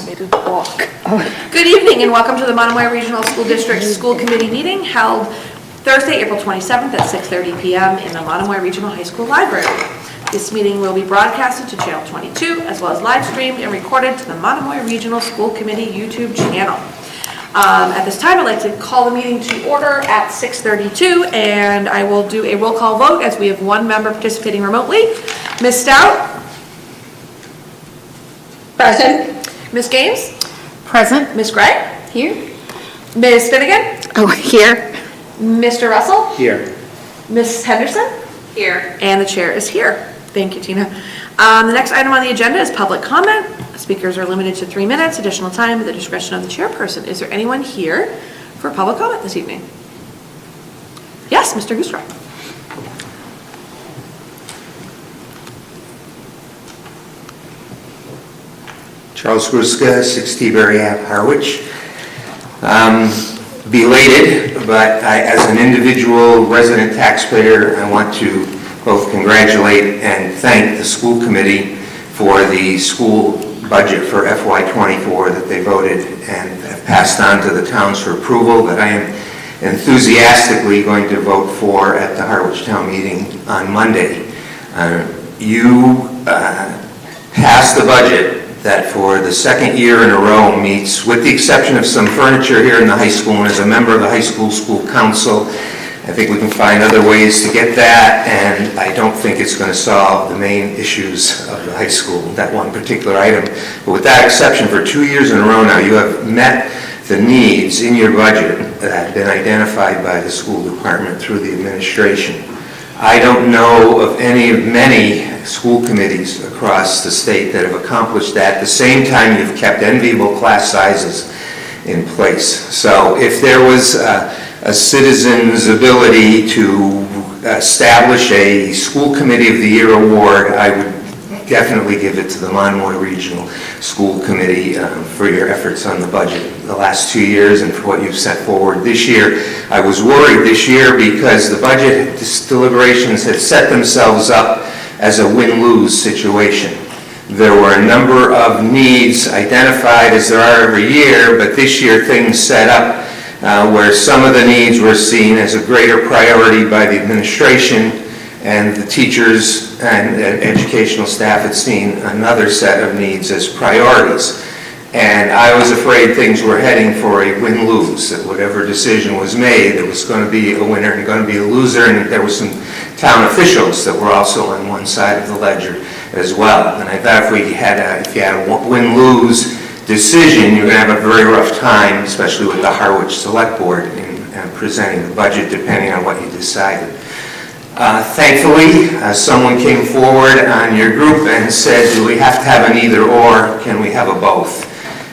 Good evening and welcome to the Monomoy Regional School District School Committee meeting held Thursday, April 27th at 6:30 p.m. in the Monomoy Regional High School Library. This meeting will be broadcasted to Channel 22 as well as live streamed and recorded to the Monomoy Regional School Committee YouTube channel. At this time, I'd like to call the meeting to order at 6:32, and I will do a roll call vote as we have one member participating remotely. Ms. Stout? Present. Ms. Gaines? Present. Ms. Gray? Here. Ms. Finnegan? Oh, here. Mr. Russell? Here. Ms. Henderson? Here. And the chair is here. Thank you, Tina. The next item on the agenda is public comment. Speakers are limited to 3 minutes. Additional time at the discretion of the chairperson. Is there anyone here for public comment this evening? Yes, Mr. Goostrop. Charles Gruska, 6 Berry Ave, Harwich. Belated, but as an individual resident taxpayer, I want to both congratulate and thank the school committee for the school budget for FY24 that they voted and have passed on to the towns for approval, that I am enthusiastically going to vote for at the Harwich Town meeting on Monday. You passed the budget that for the second year in a row meets, with the exception of some furniture here in the high school, and as a member of the high school council, I think we can find other ways to get that, and I don't think it's going to solve the main issues of the high school, that one particular item. But with that exception, for 2 years in a row now, you have met the needs in your budget that have been identified by the school department through the administration. I don't know of many school committees across the state that have accomplished that. At the same time, you've kept enviable class sizes in place. So if there was a citizen's ability to establish a School Committee of the Year award, I would definitely give it to the Monomoy Regional School Committee for your efforts on the budget the last 2 years and for what you've set forward this year. I was worried this year because the budget deliberations had set themselves up as a win-lose situation. There were a number of needs identified, as there are every year, but this year things set up where some of the needs were seen as a greater priority by the administration, and the teachers and educational staff had seen another set of needs as priorities. And I was afraid things were heading for a win-lose, that whatever decision was made, there was going to be a winner and going to be a loser, and there were some town officials that were also on one side of the ledger as well. And I thought if you had a win-lose decision, you're going to have a very rough time, especially with the Harwich Select Board in presenting the budget, depending on what you decided. Thankfully, someone came forward on your group and said, do we have to have an either or, can we have a both?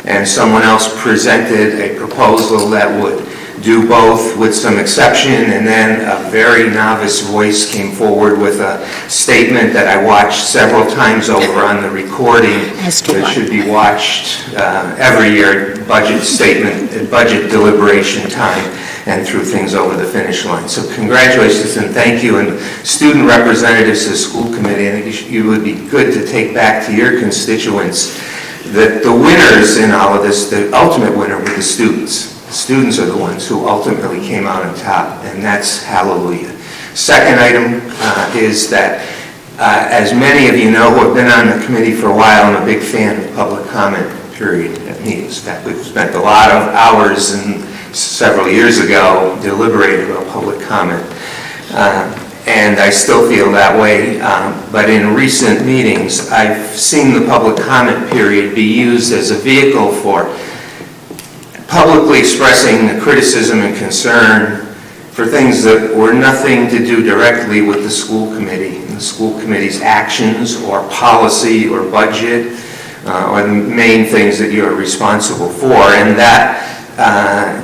And someone else presented a proposal that would do both with some exception, and then a very novice voice came forward with a statement that I watched several times over on the recording that should be watched every year, budget statement, budget deliberation time, and threw things over the finish line. So congratulations and thank you. And student representatives to the school committee, I think you would be good to take back to your constituents that the winners in all of this, the ultimate winner were the students. The students are the ones who ultimately came out on top, and that's hallelujah. Second item is that, as many of you know who have been on the committee for a while, I'm a big fan of public comment period at meetings. In fact, we've spent a lot of hours and several years ago deliberating about public comment. And I still feel that way, but in recent meetings, I've seen the public comment period be used as a vehicle for publicly expressing the criticism and concern for things that were nothing to do directly with the school committee and the school committee's actions or policy or budget or the main things that you're responsible for, and that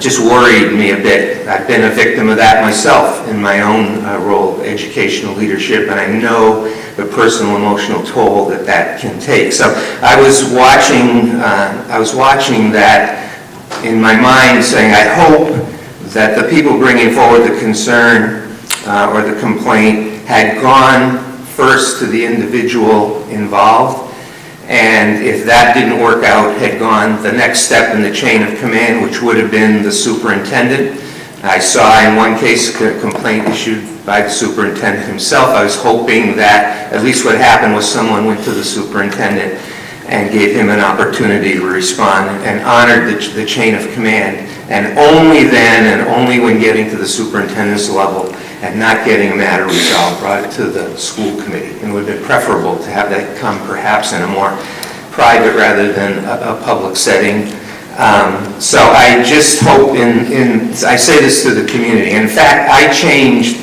just worried me a bit. I've been a victim of that myself in my own role of educational leadership, and I know the personal emotional toll that that can take. So I was watching that in my mind, saying I hope that the people bringing forward the concern or the complaint had gone first to the individual involved And if that didn't work out, had gone the next step in the chain of command, which would have been the superintendent. I saw in one case a complaint issued by the superintendent himself. I was hoping that at least what happened was someone went to the superintendent and gave him an opportunity to respond and honored the chain of command. And only then, and only when getting to the superintendent's level and not getting a matter resolved, brought it to the school committee. And it would have been preferable to have that come perhaps in a more private rather than a public setting. So I just hope I say this to the community. In fact, I changed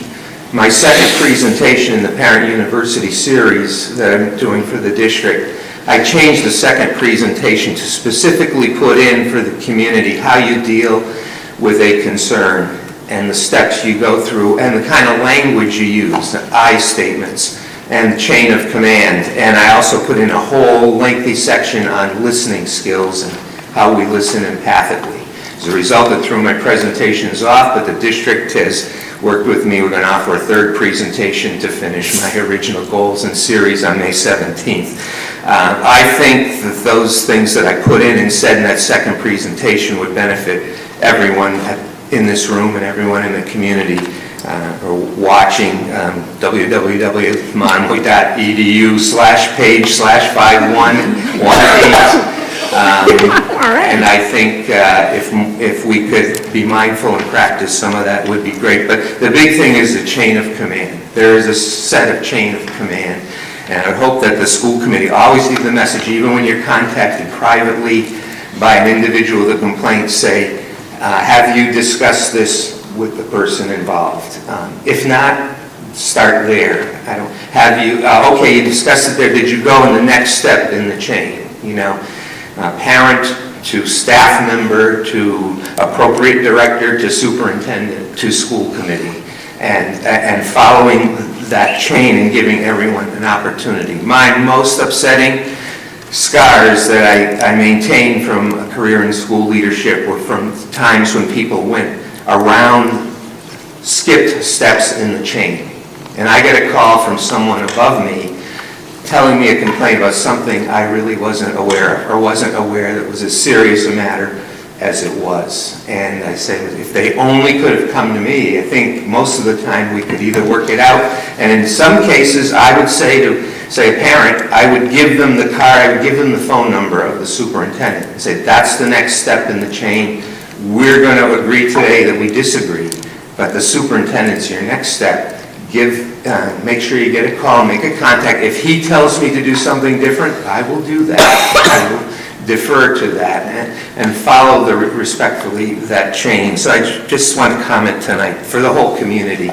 my second presentation in the Parent University series that I'm doing for the district. I changed the second presentation to specifically put in for the community how you deal with a concern and the steps you go through and the kind of language you use, the I statements and the chain of command. And I also put in a whole lengthy section on listening skills and how we listen empathically. As a result, I threw my presentations off, but the district has worked with me. We're going to offer a third presentation to finish my original goals and series on May 17th. I think that those things that I put in and said in that second presentation would benefit everyone in this room and everyone in the community or watching www.monomoy.edu/page/5118. And I think if we could be mindful and practice some of that would be great. But the big thing is the chain of command. There is a set of chain of command. And I hope that the school committee always leave the message, even when you're contacted privately by an individual with a complaint, say, have you discussed this with the person involved? If not, start there. Okay, you discussed it there. Did you go in the next step in the chain? You know, parent to staff member to appropriate director to superintendent to school committee, and following that chain and giving everyone an opportunity. My most upsetting scars that I maintain from a career in school leadership were from times when people went around, skipped steps in the chain. And I get a call from someone above me telling me a complaint about something I really wasn't aware of, or wasn't aware that was as serious a matter as it was. And I say, if they only could have come to me, I think most of the time we could either work it out, and in some cases I would say to a parent, I would give them the card, I would give them the phone number of the superintendent and say, that's the next step in the chain. We're going to agree today that we disagree, but the superintendent's your next step. Make sure you get a call, make a contact. If he tells me to do something different, I will do that. I will defer to that and follow respectfully that chain. So I just want to comment tonight for the whole community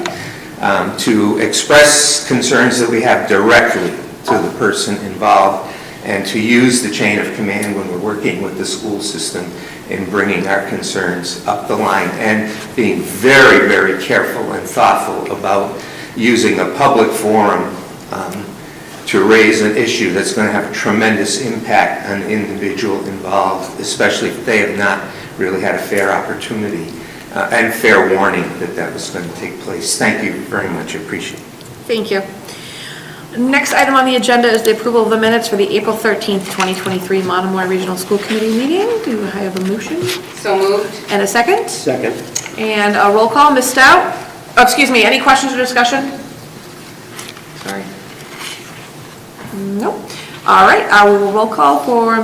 to express concerns that we have directly to the person involved and to use the chain of command when we're working with the school system in bringing our concerns up the line and being very, very careful and thoughtful about using a public forum to raise an issue that's going to have a tremendous impact on the individual involved, especially if they have not really had a fair opportunity and fair warning that was going to take place. Thank you very much. I appreciate it. Thank you. Next item on the agenda is the approval of the minutes for the April 13th, 2023 Monomoy Regional School Committee meeting. Do I have a motion? So moved. And a second? Second. And a roll call. Ms. Stout? Oh, excuse me. Any questions or discussion? Sorry. Nope. All right. I will roll call for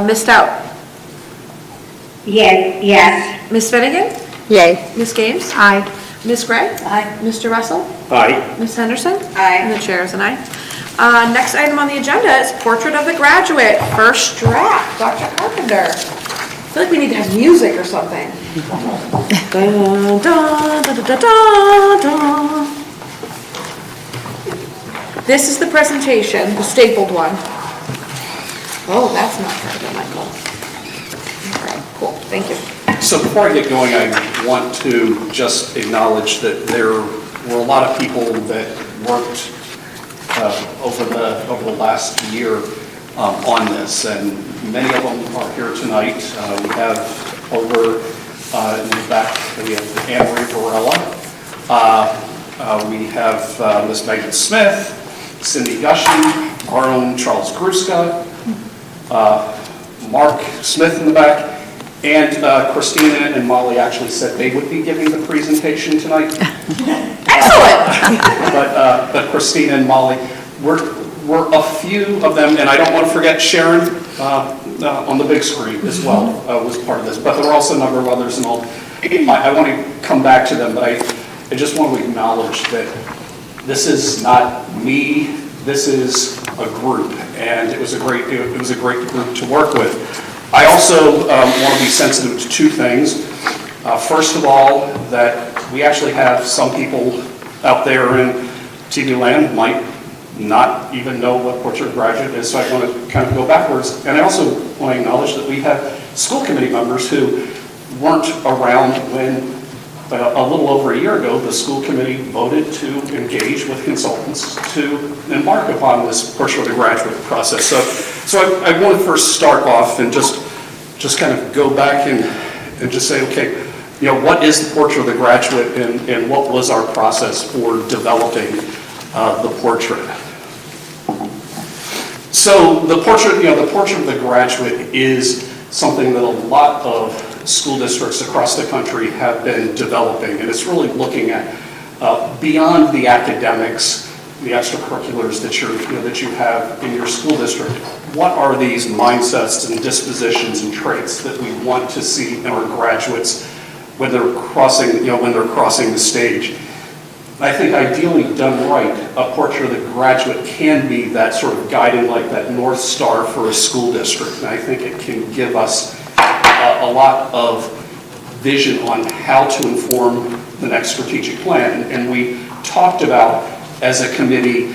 Ms. Stout. Yes. Ms. Finnegan? Yay. Ms. Games? Aye. Ms. Gray? Aye. Mr. Russell? Aye. Ms. Henderson? Aye. And the chair is an aye. Next item on the agenda is Portrait of the Graduate, first draft, Dr. Carpenter. I feel like we need to have music or something. Dun, dun, dun, dun, dun, dun. This is the presentation, the stapled one. Oh, that's not very good, Michael. Okay, cool, thank you. So before I get going, I want to just acknowledge that there were a lot of people that worked over the last year on this, and many of them are here tonight. We have over in the back, we have Anne Marie Varela. We have Ms. Megan Smith, Cindy Gushy, our own Charles Gruska, Mark Smith in the back, and Christina and Molly actually said they would be giving the presentation tonight. Excellent. But Christina and Molly, we're a few of them, and I don't want to forget Sharon on the big screen as well, was part of this, but there were also a number of others and all. I want to come back to them, but I just want to acknowledge that this is not me, this is a group, and it was a great group to work with. I also want to be sensitive to two things. First of all, that we actually have some people out there in TV land might not even know what Portrait of Graduate is, so I want to kind of go backwards. And I also want to acknowledge that we have school committee members who weren't around when, a little over a year ago, the school committee voted to engage with consultants to embark upon this Portrait of Graduate process. So I want to first start off and just kind of go back and just say, okay, what is the Portrait of the Graduate, and what was our process for developing the portrait? So the portrait of the graduate is something that a lot of school districts across the country have been developing, and it's really looking at beyond the academics, the extracurriculars that you have in your school district. What are these mindsets and dispositions and traits that we want to see in our graduates when they're crossing the stage? I think ideally done right, a Portrait of the Graduate can be that sort of guiding light, that North Star for a school district. And I think it can give us a lot of vision on how to inform the next strategic plan. And we talked about, as a committee,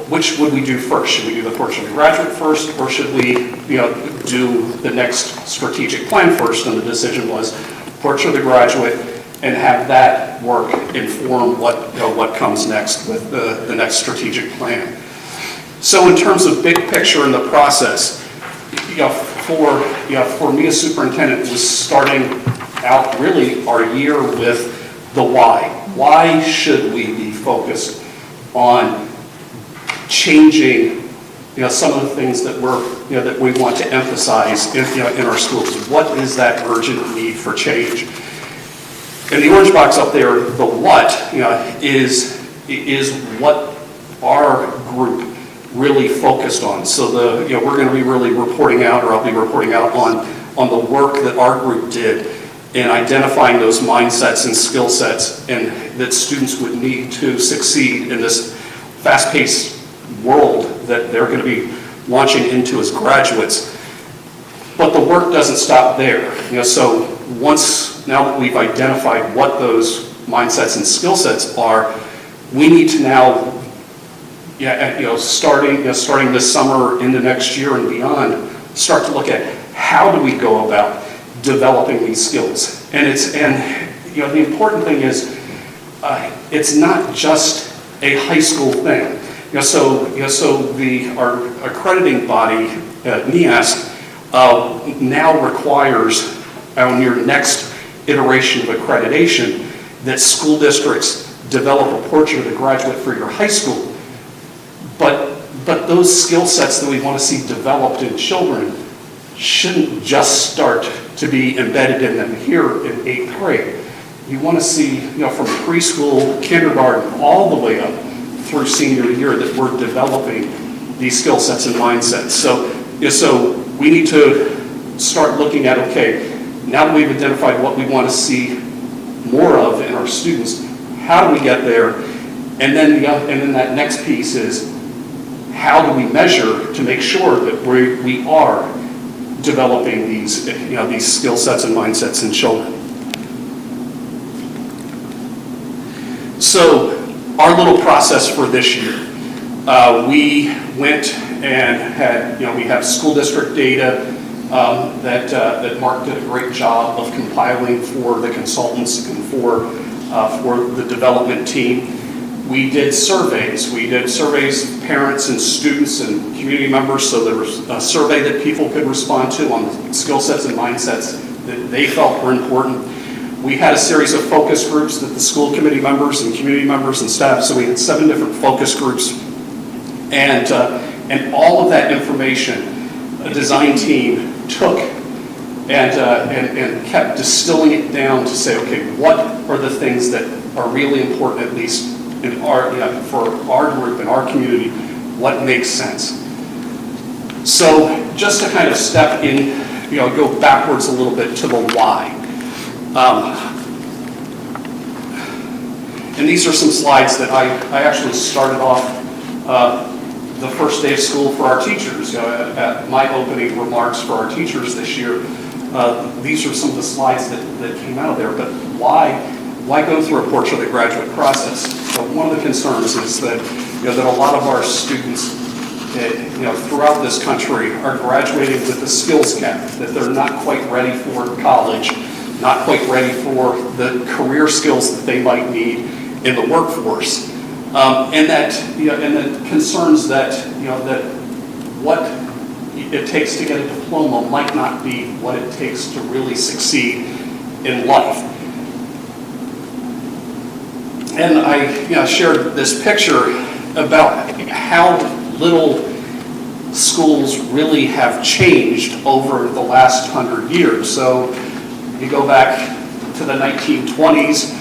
which would we do first? Should we do the Portrait of the Graduate first, or should we do the next strategic plan first? And the decision was Portrait of the Graduate, and have that work inform what comes next with the next strategic plan. So in terms of big picture in the process, for me as superintendent, was starting out really our year with the why. Why should we be focused on changing some of the things that we want to emphasize in our schools? What is that urgent need for change? And the orange box up there, the what, is what our group really focused on. So we're going to be really reporting out, or I'll be reporting out on the work that our group did in identifying those mindsets and skill sets and that students would need to succeed in this fast-paced world that they're going to be launching into as graduates. But the work doesn't stop there. So now that we've identified what those mindsets and skill sets are, we need to now, starting this summer into next year and beyond, start to look at how do we go about developing these skills. And the important thing is, it's not just a high school thing. Our accrediting body, NEASC, now requires on your next iteration of accreditation that school districts develop a Portrait of the Graduate for your high school. But those skill sets that we want to see developed in children shouldn't just start to be embedded in them here in 8th grade. You want to see, from preschool, kindergarten, all the way up through senior year, that we're developing these skill sets and mindsets. So we need to start looking at, okay, now that we've identified what we want to see more of in our students, how do we get there? And then that next piece is, how do we measure to make sure that we are developing these skill sets and mindsets in children? So our little process for this year, we went and had, we have school district data that Mark did a great job of compiling for the consultants and for the development team. We did surveys. We did surveys of parents and students and community members, so there was a survey that people could respond to on the skill sets and mindsets that they felt were important. We had a series of focus groups that the school committee members and community members and staff, so we had 7 different focus groups. And all of that information design team took and kept distilling it down to say, okay, what are the things that are really important, at least in our, for our group, in our community, what makes sense. So just to kind of step in, go backwards a little bit to the why. And these are some slides that I actually started off the first day of school for our teachers. At my opening remarks for our teachers this year, these are some of the slides that came out of there. But why go through a portrait of the graduate process? So one of the concerns is that that a lot of our students throughout this country are graduating with a skills gap, that they're not quite ready for college, not quite ready for the career skills that they might need in the workforce, and that and the concerns that that what it takes to get a diploma might not be what it takes to really succeed in life. And I shared this picture about how little schools really have changed over the last 100 years. So you go back to the 1920s,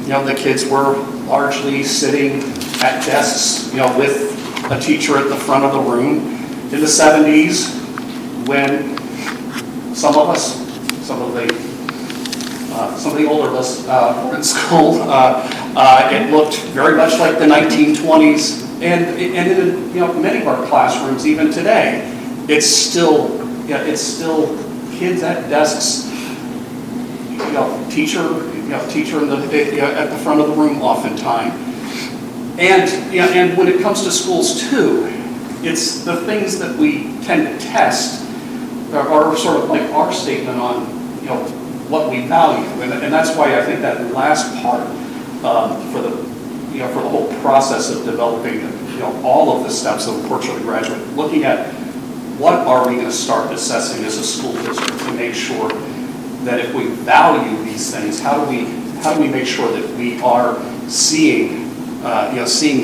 the kids were largely sitting at desks, with a teacher at the front of the room. In the 70s, when some of the older of us were in school, it looked very much like the 1920s. And in many of our classrooms, even today, it's still kids at desks, teacher in at the front of the room oftentimes. And when it comes to schools too, it's the things that we tend to test are sort of like our statement on what we value, and that's why I think that last part for the whole process of developing all of the steps of a portrait of a graduate, looking at what are we going to start assessing as a school district to make sure that if we value these things, how do we make sure that we are seeing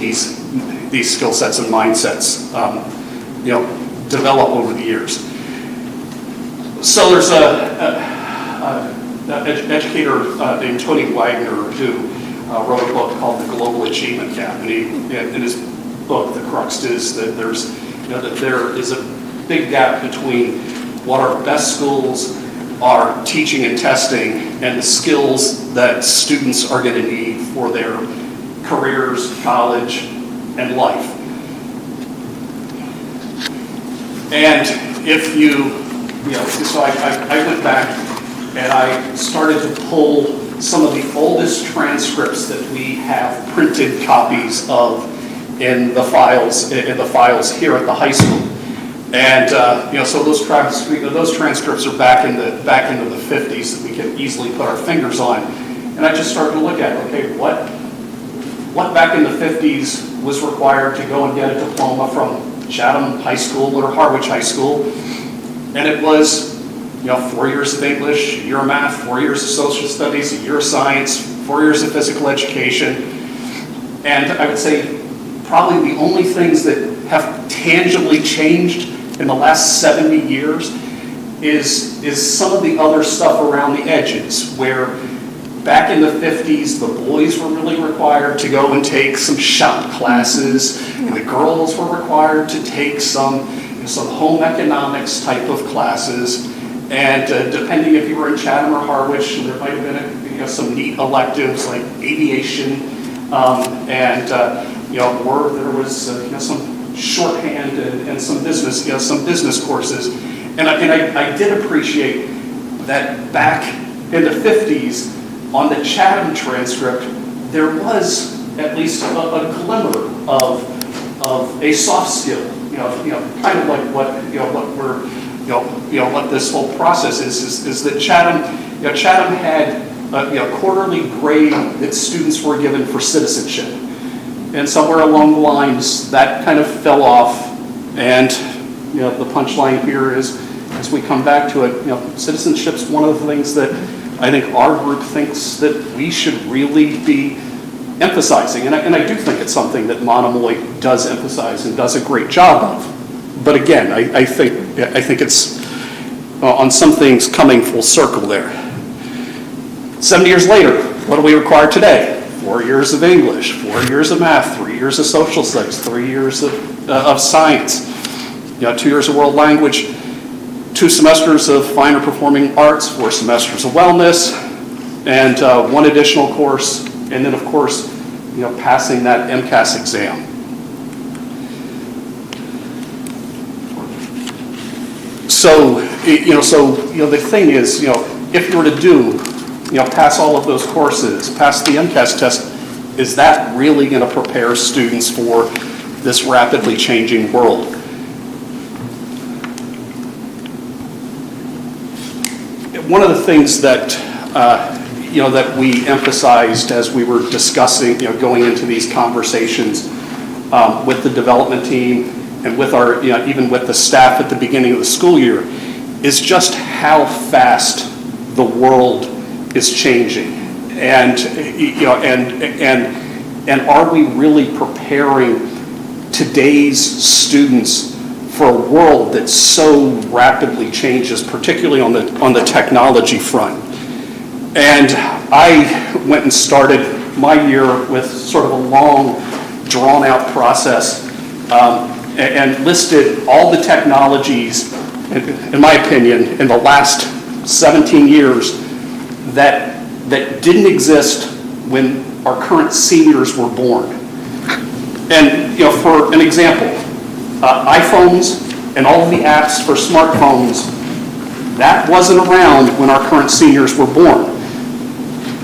these skill sets and mindsets develop over the years. So there's an educator named Tony Wagner who wrote a book called The Global Achievement Gap, and in his book, the crux is that there is a big gap between what our best schools are teaching and testing and the skills that students are going to need for their careers, college, and life. And if so I went back and I started to pull some of the oldest transcripts that we have printed copies of in the files here at the high school. And so those transcripts are back into the 50s that we can easily put our fingers on. And I just started to look at, okay, what back in the 50s was required to go and get a diploma from Chatham High School or Harwich High School, and it was 4 years of English, a year of math, 4 years of social studies, a year of science, 4 years of physical education. And I would say probably the only things that have tangibly changed in the last 70 years is some of the other stuff around the edges, where back in the 50s, the boys were really required to go and take some shop classes, and the girls were required to take some home economics type of classes. And depending if you were in Chatham or Harwich, there might have been some neat electives like aviation, and there was some shorthand and some business courses. And I did appreciate that back in the 50s, on the Chatham transcript, there was at least a glimmer of a soft skill, kind of like what this whole process is that Chatham had a quarterly grade that students were given for citizenship, and somewhere along the lines that kind of fell off, and the punchline here is, as we come back to it, citizenship's one of the things that I think our group thinks that we should really be emphasizing, and I do think it's something that Monomoy does emphasize and does a great job of. But again, I think I think it's on some things coming full circle there. 70 years later, what do we require today? 4 years of English, 4 years of math, 3 years of social studies, 3 years of science, 2 years of world language, 2 semesters of fine or performing arts, 4 semesters of wellness, and 1 additional course, and then of course, passing that MCAS exam. So, the thing is, if you were to do, pass all of those courses, pass the MCAS test, is that really going to prepare students for this rapidly changing world? One of the things that, that we emphasized as we were discussing, going into these conversations with the development team and with our, even with the staff at the beginning of the school year, is just how fast the world is changing. And, and are we really preparing today's students for a world that so rapidly changes, particularly on the technology front? And I went and started my year with sort of a long, drawn-out process and listed all the technologies, in my opinion, in the last 17 years that didn't exist when our current seniors were born. And for an example, iPhones and all of the apps for smartphones, that wasn't around when our current seniors were born.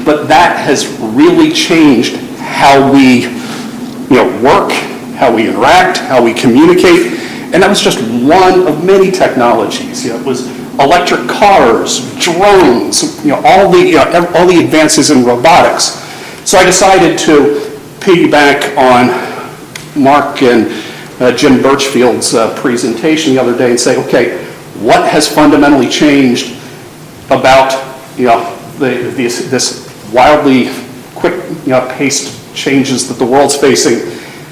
But that has really changed how we work, how we interact, how we communicate. And that was just one of many technologies. It was electric cars, drones, all the advances in robotics. So I decided to piggyback on Mark and Jim Birchfield's presentation the other day and say, okay, what has fundamentally changed about this wildly quick paced changes that the world's facing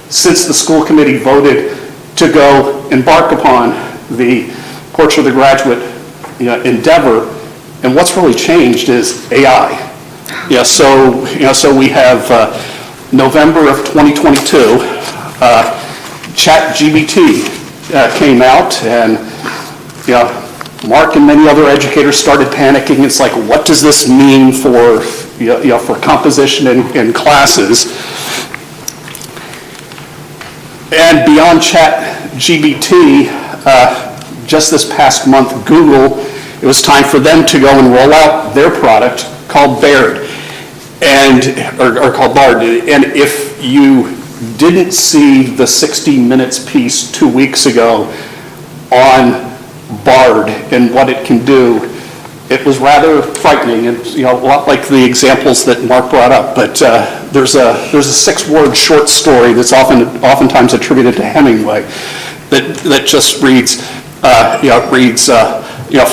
since the school committee voted to go embark upon the Portrait of the Graduate endeavor? And what's really changed is AI. So we have November of 2022, ChatGPT came out, and Mark and many other educators started panicking. It's like, what does this mean for for composition in classes? And beyond ChatGPT, just this past month, Google, it was time for them to go and roll out their product called Bard, or called Bard. And if you didn't see the 60 Minutes piece 2 weeks ago on Bard and what it can do, it was rather frightening, and a lot like the examples that Mark brought up. But there's a 6-word short story that's oftentimes attributed to Hemingway that just reads,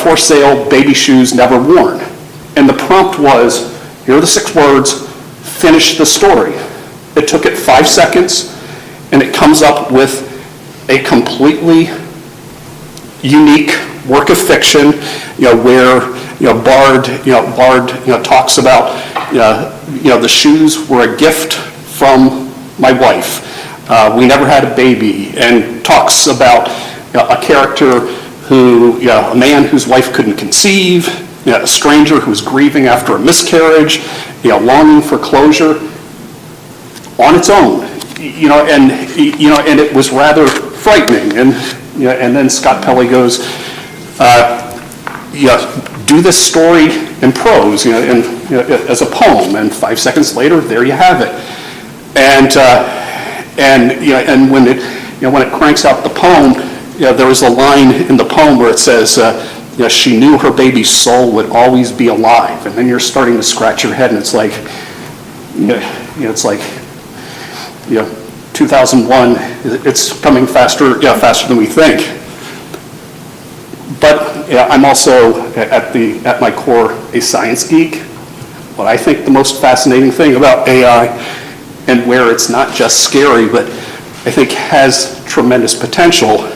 for sale, baby shoes never worn. And the prompt was, here are the 6 words, finish the story. It took it 5 seconds, and it comes up with a completely unique work of fiction, where Bard talks about the shoes were a gift from my wife. We never had a baby, and talks about a character who, a man whose wife couldn't conceive, a stranger who's grieving after a miscarriage, longing for closure on its own, and it was rather frightening. And then Scott Pelley goes, do this story in prose, as a poem, and 5 seconds later, there you have it. And when it cranks out the poem, there was a line in the poem where it says, she knew her baby's soul would always be alive. And then you're starting to scratch your head, and it's like, 2001, it's coming faster than we think. But I'm also, at my core, a science geek. What I think the most fascinating thing about AI, and where it's not just scary, but I think has tremendous potential,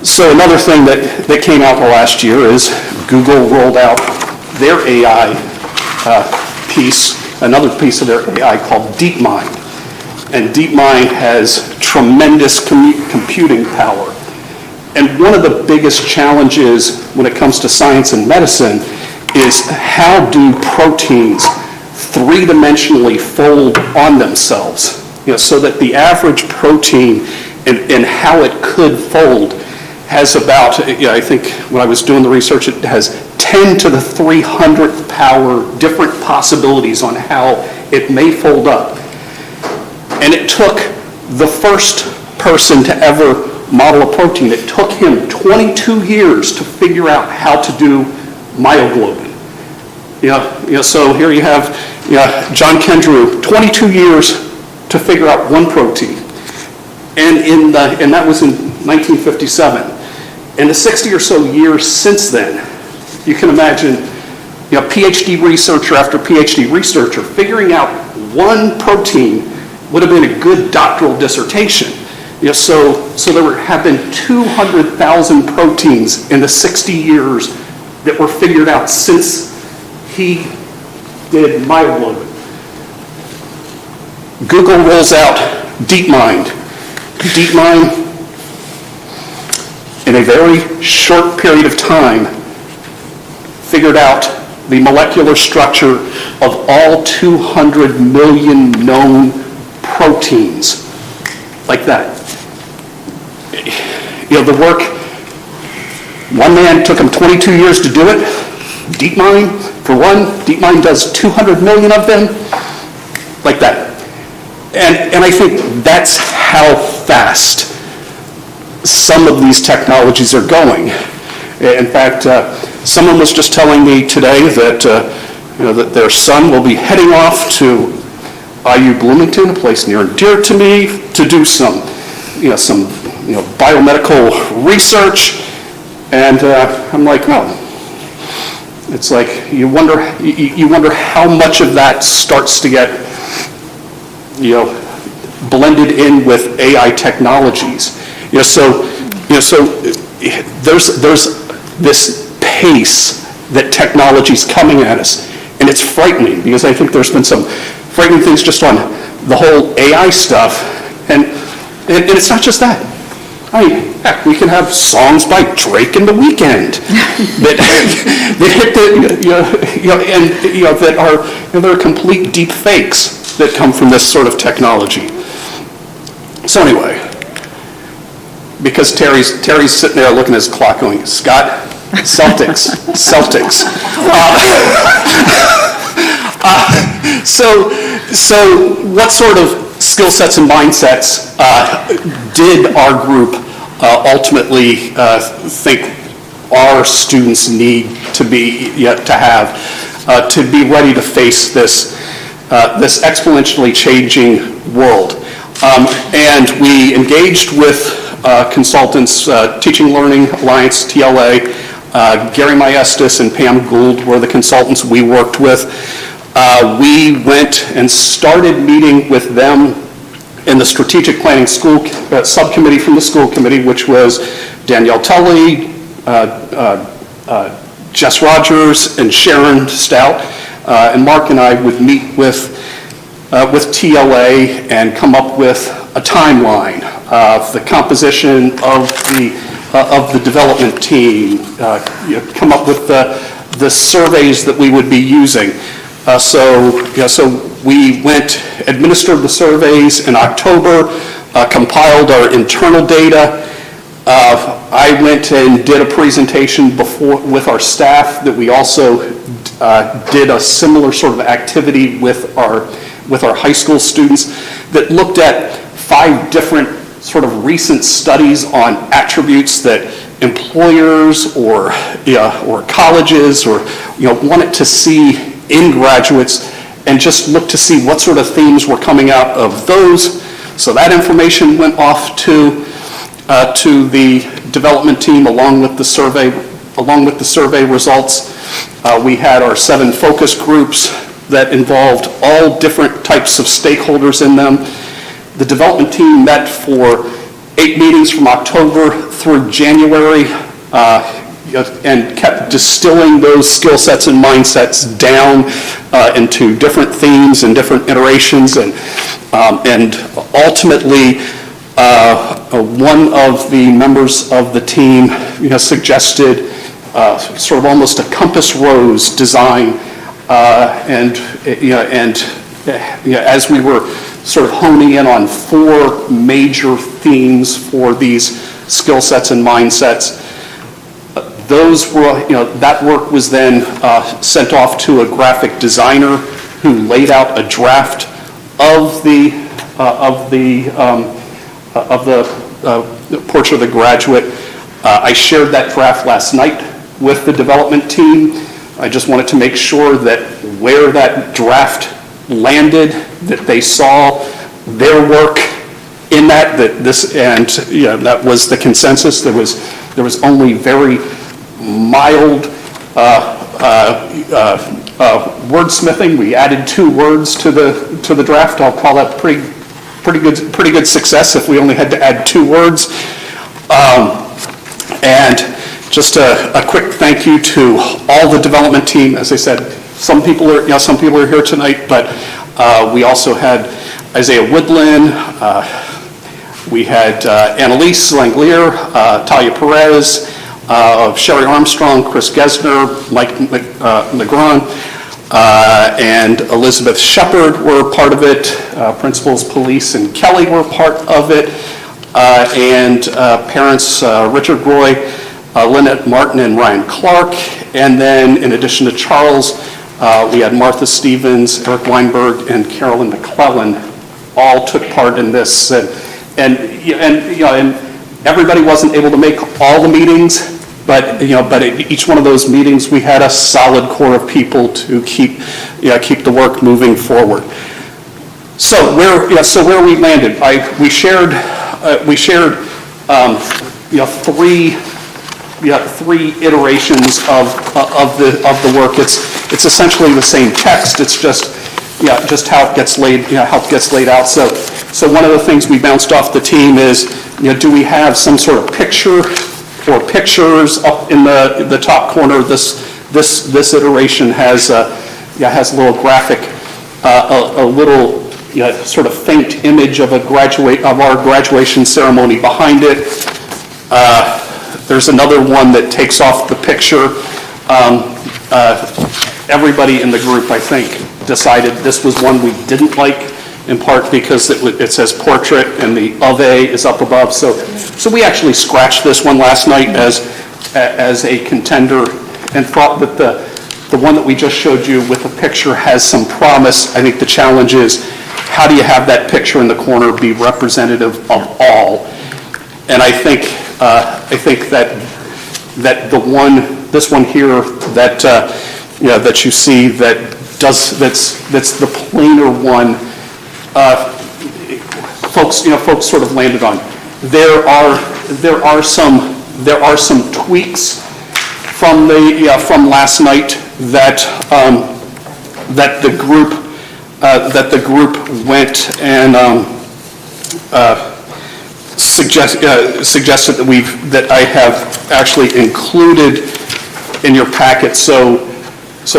So another thing that came out the last year is Google rolled out their AI piece, another piece of their AI called DeepMind. And DeepMind has tremendous computing power. And one of the biggest challenges when it comes to science and medicine is how do proteins three-dimensionally fold on themselves, so that the average protein and how it could fold has about, I think when I was doing the research, it has 10 to the 300th power different possibilities on how it may fold up. And it took the first person to ever model a protein. It took him 22 years to figure out how to do myoglobin. So here you have John Kendrew, 22 years to figure out one protein. And that was in 1957. In the 60 or so years since then, you can imagine PhD researcher after PhD researcher figuring out one protein would have been a good doctoral dissertation. So there have been 200,000 proteins in the 60 years that were figured out since he did myoglobin. Google rolls out DeepMind. DeepMind, in a very short period of time, figured out the molecular structure of all 200 million known proteins, like that. The work, one man took him 22 years to do it. DeepMind, for one, DeepMind does 200 million of them, like that. And I think that's how fast some of these technologies are going. In fact, someone was just telling me today that that their son will be heading off to IU Bloomington, a place near and dear to me, to do some biomedical research. And I'm like, oh, it's like you wonder how much of that starts to get blended in with AI technologies. So there's this pace that technology's coming at us, and it's frightening because I think there's been some frightening things just on the whole AI stuff, and it's not just that. I mean, heck, we can have songs by Drake and The Weeknd that hit that are complete deep fakes that come from this sort of technology. So anyway, because Terry's sitting there looking at his clock going, Scott, Celtics. So what sort of skill sets and mindsets did our group ultimately think our students need to have to be ready to face this exponentially changing world? And we engaged with consultants, Teaching Learning Alliance, TLA, Gary Maestas and Pam Gould were the consultants we worked with. We went and started meeting with them in the Strategic Planning School Subcommittee from the School Committee, which was Danielle Tully, Jess Rogers, and Sharon Stout. And Mark and I would meet with TLA and come up with a timeline of the composition of the development team, come up with the surveys that we would be using. So we went, administered the surveys in October, compiled our internal data. I went and did a presentation with our staff that we also did a similar sort of activity with our high school students that looked at 5 different sort of recent studies on attributes that employers or colleges or wanted to see in graduates, and just look to see what sort of themes were coming out of those. So that information went off to the development team along with the survey results. We had our 7 focus groups that involved all different types of stakeholders in them. The development team met for 8 meetings from October through January, and kept distilling those skill sets and mindsets down into different themes and different iterations, and ultimately one of the members of the team suggested sort of almost a compass rose design, as we were sort of honing in on 4 major themes for these skill sets and mindsets. Those were, that work was then sent off to a graphic designer who laid out a draft of the portrait of the graduate. I shared that draft last night with the development team. I just wanted to make sure that where that draft landed, that they saw their work in that that was the consensus. There was only very mild wordsmithing. We added 2 words to the draft. I'll call that pretty good success if we only had to add 2 words. And just a quick thank you to all the development team. As I said, some people are here tonight, but we also had Isaiah Woodland, we had Annalise Langelier, Talia Perez, Sherry Armstrong, Chris Gesner, Mike Negron, and Elizabeth Shepard were part of it. Principals Police and Kelly were part of it, and parents Richard Roy, Lynette Martin, and Ryan Clark. And then in addition to Charles, we had Martha Stevens, Eric Weinberg, and Carolyn McClellan all took part in this. And everybody wasn't able to make all the meetings, but at each one of those meetings we had a solid core of people to keep the work moving forward. So where we landed, we shared 3 iterations of the work. It's essentially the same text. It's just how it gets laid out. So one of the things we bounced off the team is, do we have some sort of picture or pictures up in the top corner? This iteration has a little graphic, a little sort of faint image of our graduation ceremony behind it. There's another one that takes off the picture. Everybody in the group, I think, decided this was one we didn't like, in part because it says portrait and the of A is up above. So we actually scratched this one last night as a contender, and thought that the one that we just showed you with the picture has some promise. I think the challenge is, how do you have that picture in the corner be representative of all? And I think that this one here that you see that's the plainer one, folks sort of landed on. There are some tweaks from last night that the group went and suggested that I have actually included in your packet. So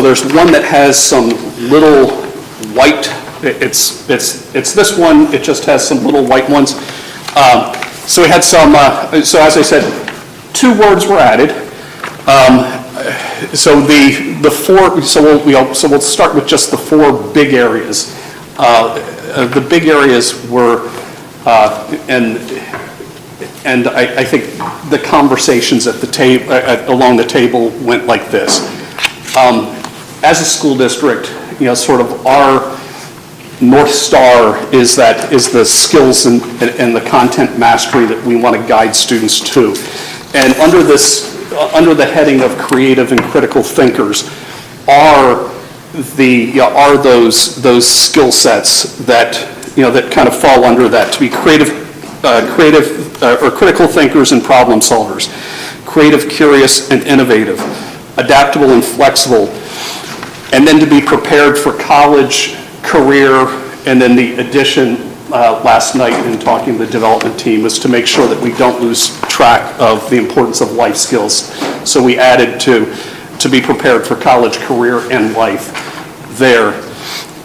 there's one that has some little white. It's this one. It just has some little white ones. So we had some. So as I said, 2 words were added. So the 4. So we'll start with just the 4 big areas. The big areas were, and I think the conversations at the table along the table went like this. As a school district, sort of our North Star is the skills and the content mastery that we want to guide students to. And under the heading of creative and critical thinkers are those skill sets that that kind of fall under that, to be creative or critical thinkers and problem solvers, creative, curious, and innovative, adaptable and flexible, and then to be prepared for college, career, and then the addition last night in talking to the development team is to make sure that we don't lose track of the importance of life skills. So we added to be prepared for college, career, and life there.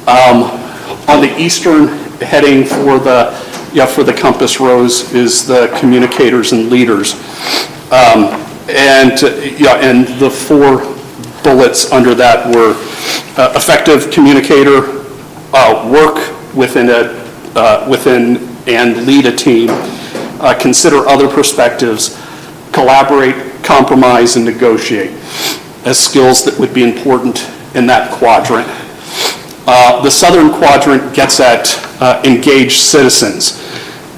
On the eastern heading for the compass rose is the communicators and leaders. And the 4 bullets under that were effective communicator, work within and lead a team, consider other perspectives, collaborate, compromise, and negotiate as skills that would be important in that quadrant. The southern quadrant gets at engaged citizens.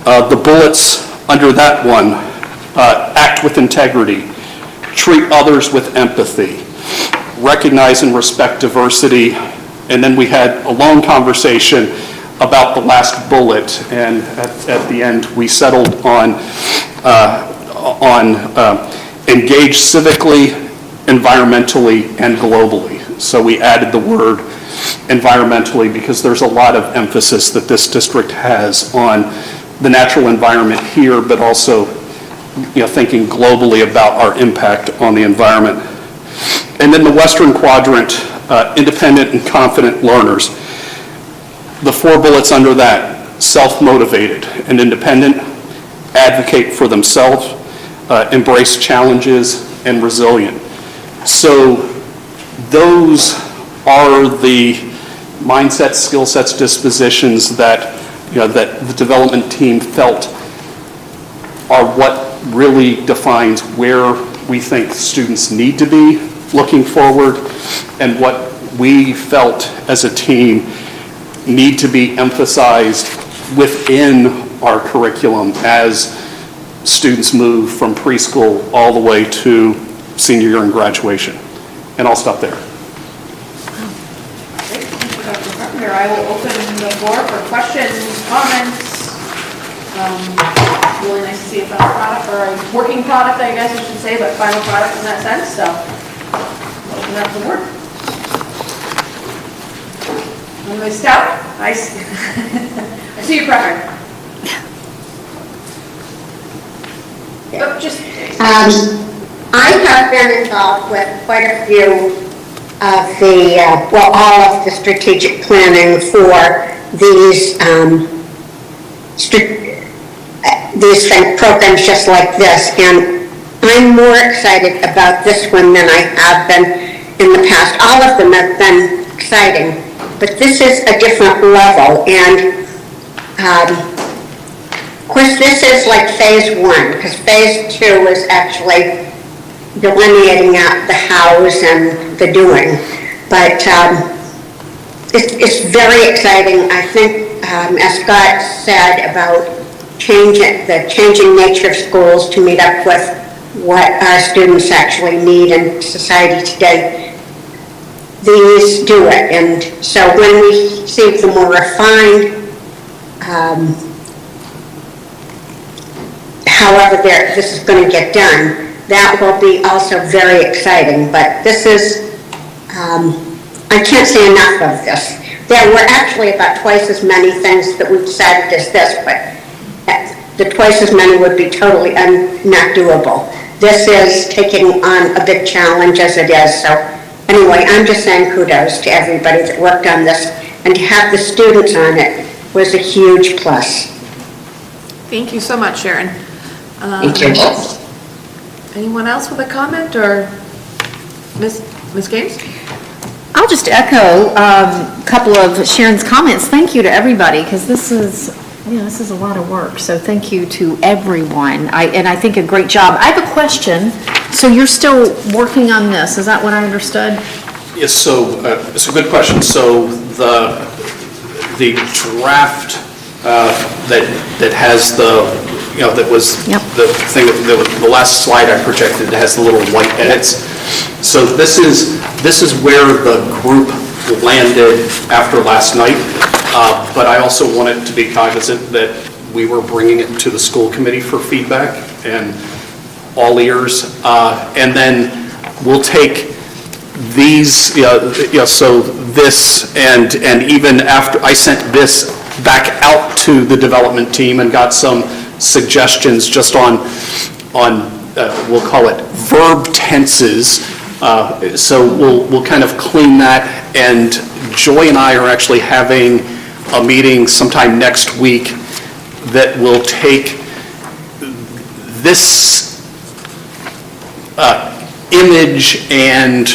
The bullets under that one, act with integrity, treat others with empathy, recognize and respect diversity, and then we had a long conversation about the last bullet, and at the end we settled on engage civically, environmentally, and globally. So we added the word environmentally because there's a lot of emphasis that this district has on the natural environment here, but also thinking globally about our impact on the environment. And then the western quadrant, independent and confident learners. The 4 bullets under that, self-motivated and independent, advocate for themselves, embrace challenges, and resilient. So those are the mindsets, skill sets, dispositions that that the development team felt are what really defines where we think students need to be looking forward, and what we felt as a team need to be emphasized within our curriculum as students move from preschool all the way to senior year and graduation. And I'll stop there. Great, thank you, Dr. Carpenter. I will open the floor for questions, comments. Really nice to see a final product, or a working product, I guess I should say, but final product in that sense, so open up the board. Anybody stout? I see your preference. Oh, just. I have been involved with quite a few of the, all of the strategic planning for these programs just like this, and I'm more excited about this one than I have been in the past. All of them have been exciting, but this is a different level, and of course this is like phase 1, because phase 2 is actually delineating out the hows and the doing. But it's very exciting. I think, as Scott said, about the changing nature of schools to meet up with what our students actually need in society today. These do it, and so when we see the more refined, however this is going to get done, that will be also very exciting. But this is, I can't say enough of this. There were actually about twice as many things that we decided as this, but the twice as many would be totally not doable. This is taking on a big challenge as it is. So anyway, I'm just saying kudos to everybody that worked on this, and to have the students on it was a huge plus. Thank you so much, Sharon. Thank you. Anyone else with a comment, or Ms. Gaines? I'll just echo a couple of Sharon's comments. Thank you to everybody, because this is a lot of work. So thank you to everyone. And I think a great job. I have a question. So you're still working on this? Is that what I understood? Yes. So it's a good question. So the draft that has that was the thing the last slide I projected, has the little white edits. So this is where the group landed after last night, but I also wanted to be cognizant that we were bringing it to the school committee for feedback, and all ears, and then we'll take these, so this, and even after I sent this back out to the development team and got some suggestions just on we'll call it verb tenses. So we'll kind of clean that, and Joy and I are actually having a meeting sometime next week that will take this image and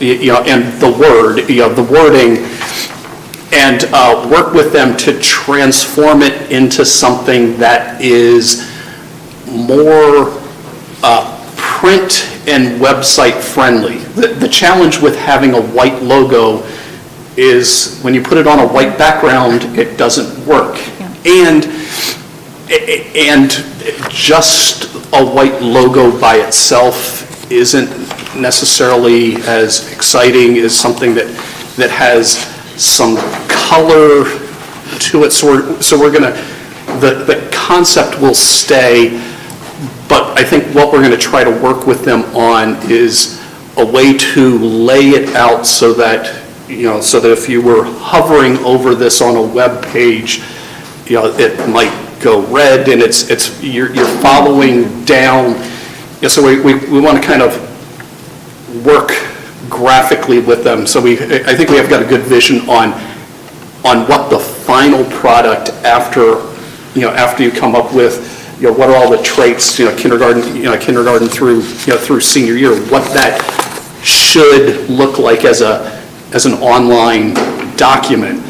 and the word, the wording, and work with them to transform it into something that is more print and website friendly. The challenge with having a white logo is when you put it on a white background, it doesn't work. And just a white logo by itself isn't necessarily as exciting as something that has some color to it. So we're gonna, the concept will stay, but I think what we're gonna try to work with them on is a way to lay it out so that, so that if you were hovering over this on a web page, it might go red, and you're following down. So we want to kind of work graphically with them. So I think we have got a good vision on what the final product after you come up with, what are all the traits, kindergarten through senior year, what that should look like as an online document.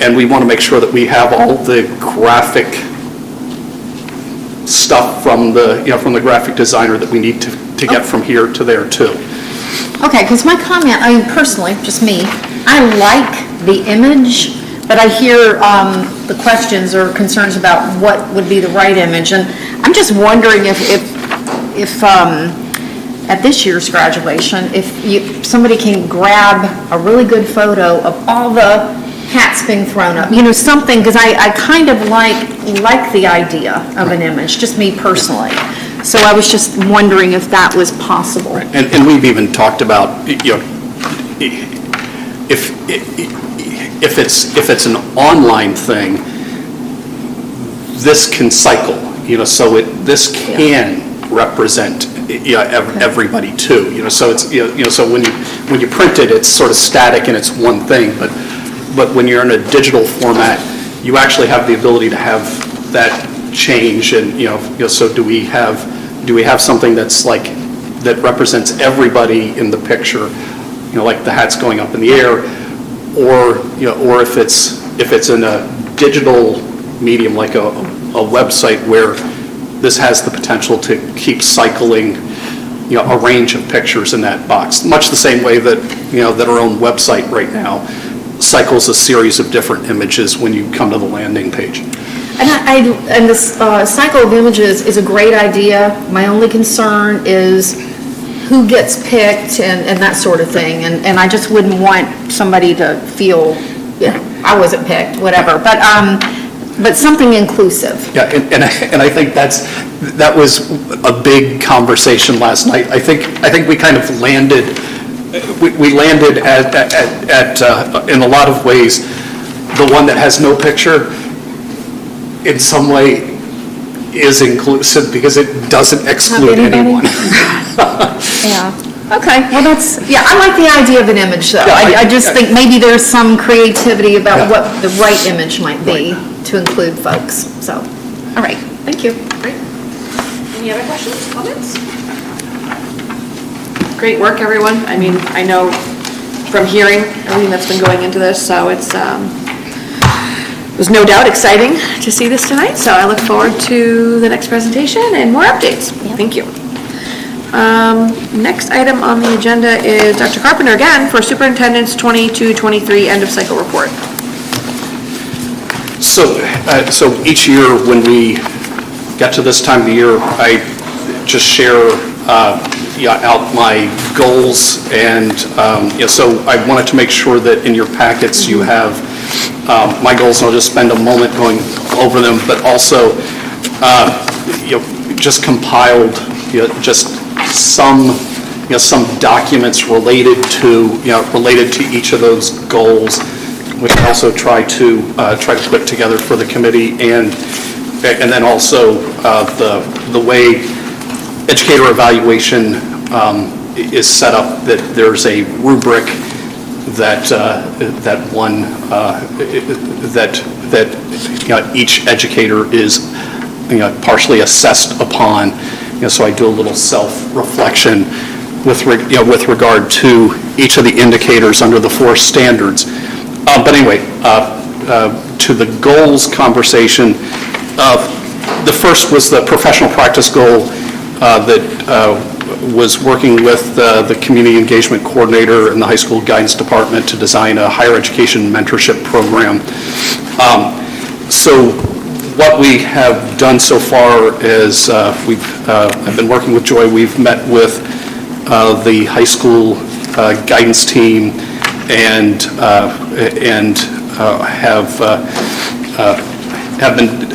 And we want to make sure that we have all the graphic stuff from the graphic designer that we need to get from here to there too. Okay, because my comment, I mean, personally, just me, I like the image, but I hear the questions or concerns about what would be the right image, and I'm just wondering if at this year's graduation, if somebody can grab a really good photo of all the hats being thrown up, something, because I kind of like the idea of an image, just me personally. So I was just wondering if that was possible. And we've even talked about, if it's an online thing, this can cycle, so this can represent everybody too, so it's, so when you print it, it's sort of static and it's one thing, but when you're in a digital format, you actually have the ability to have that change, and so do we have something that's that represents everybody in the picture, like the hats going up in the air, or if it's in a digital medium like a website where this has the potential to keep cycling a range of pictures in that box, much the same way that that our own website right now cycles a series of different images when you come to the landing page. And this cycle of images is a great idea. My only concern is who gets picked and that sort of thing. And I just wouldn't want somebody to feel, I wasn't picked, whatever. But something inclusive. Yeah, and I think that was a big conversation last night. I think we kind of landed. We landed at in a lot of ways, the one that has no picture, in some way, is inclusive because it doesn't exclude anyone. Yeah. Okay. Well, I like the idea of an image, though. Yeah, I just think maybe there's some creativity about what the right image might be to include folks. So, all right. Thank you. Great. Any other questions, comments? Great work, everyone. I mean, I know from hearing everything that's been going into this, so it was no doubt exciting to see this tonight, so I look forward to the next presentation and more updates. Thank you. Next item on the agenda is Dr. Carpenter again for Superintendent's 22-23 end of cycle report. So each year when we get to this time of the year, I just share out my goals, and so I wanted to make sure that in your packets you have my goals, and I'll just spend a moment going over them, but also just compiled just some documents related to each of those goals we also try to put together for the committee, and then also the way educator evaluation is set up, that there's a rubric that each educator is partially assessed upon. So I do a little self-reflection with regard to each of the indicators under the 4 standards. But anyway, to the goals conversation, the first was the professional practice goal that was working with the community engagement coordinator in the high school guidance department to design a higher education mentorship program. So what we have done so far is I've been working with Joy. We've met with the high school guidance team and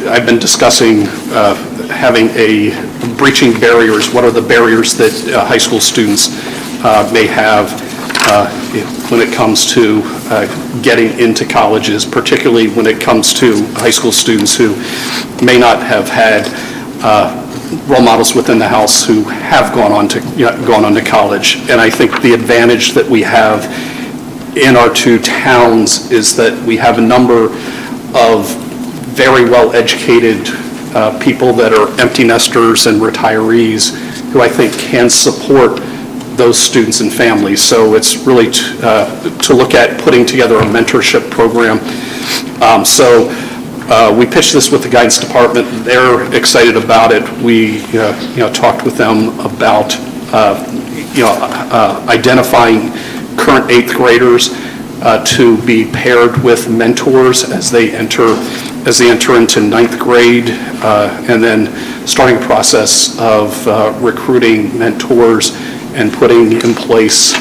I've been discussing having a breaching barriers. What are the barriers that high school students may have when it comes to getting into colleges, particularly when it comes to high school students who may not have had role models within the house who have gone on to college. And I think the advantage that we have in our 2 towns is that we have a number of very well-educated people that are empty nesters and retirees who I think can support those students and families. So it's really to look at putting together a mentorship program. So we pitched this with the guidance department. They're excited about it. We talked with them about identifying current 8th graders to be paired with mentors as they enter into 9th grade, and then starting a process of recruiting mentors and putting in place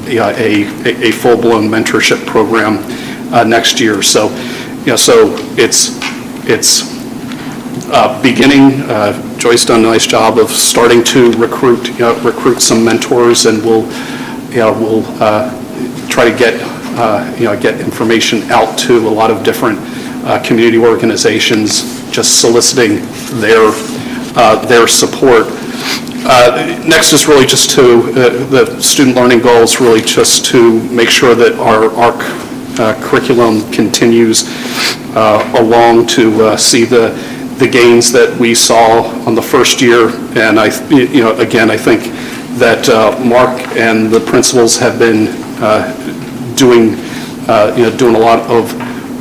a full-blown mentorship program next year. So, so it's beginning. Joy's done a nice job of starting to recruit some mentors, and we'll try to get information out to a lot of different community organizations, just soliciting their support. Next is really just to the student learning goals, really just to make sure that our curriculum continues along to see the gains that we saw on the first year. And again, I think that Mark and the principals have been doing a lot of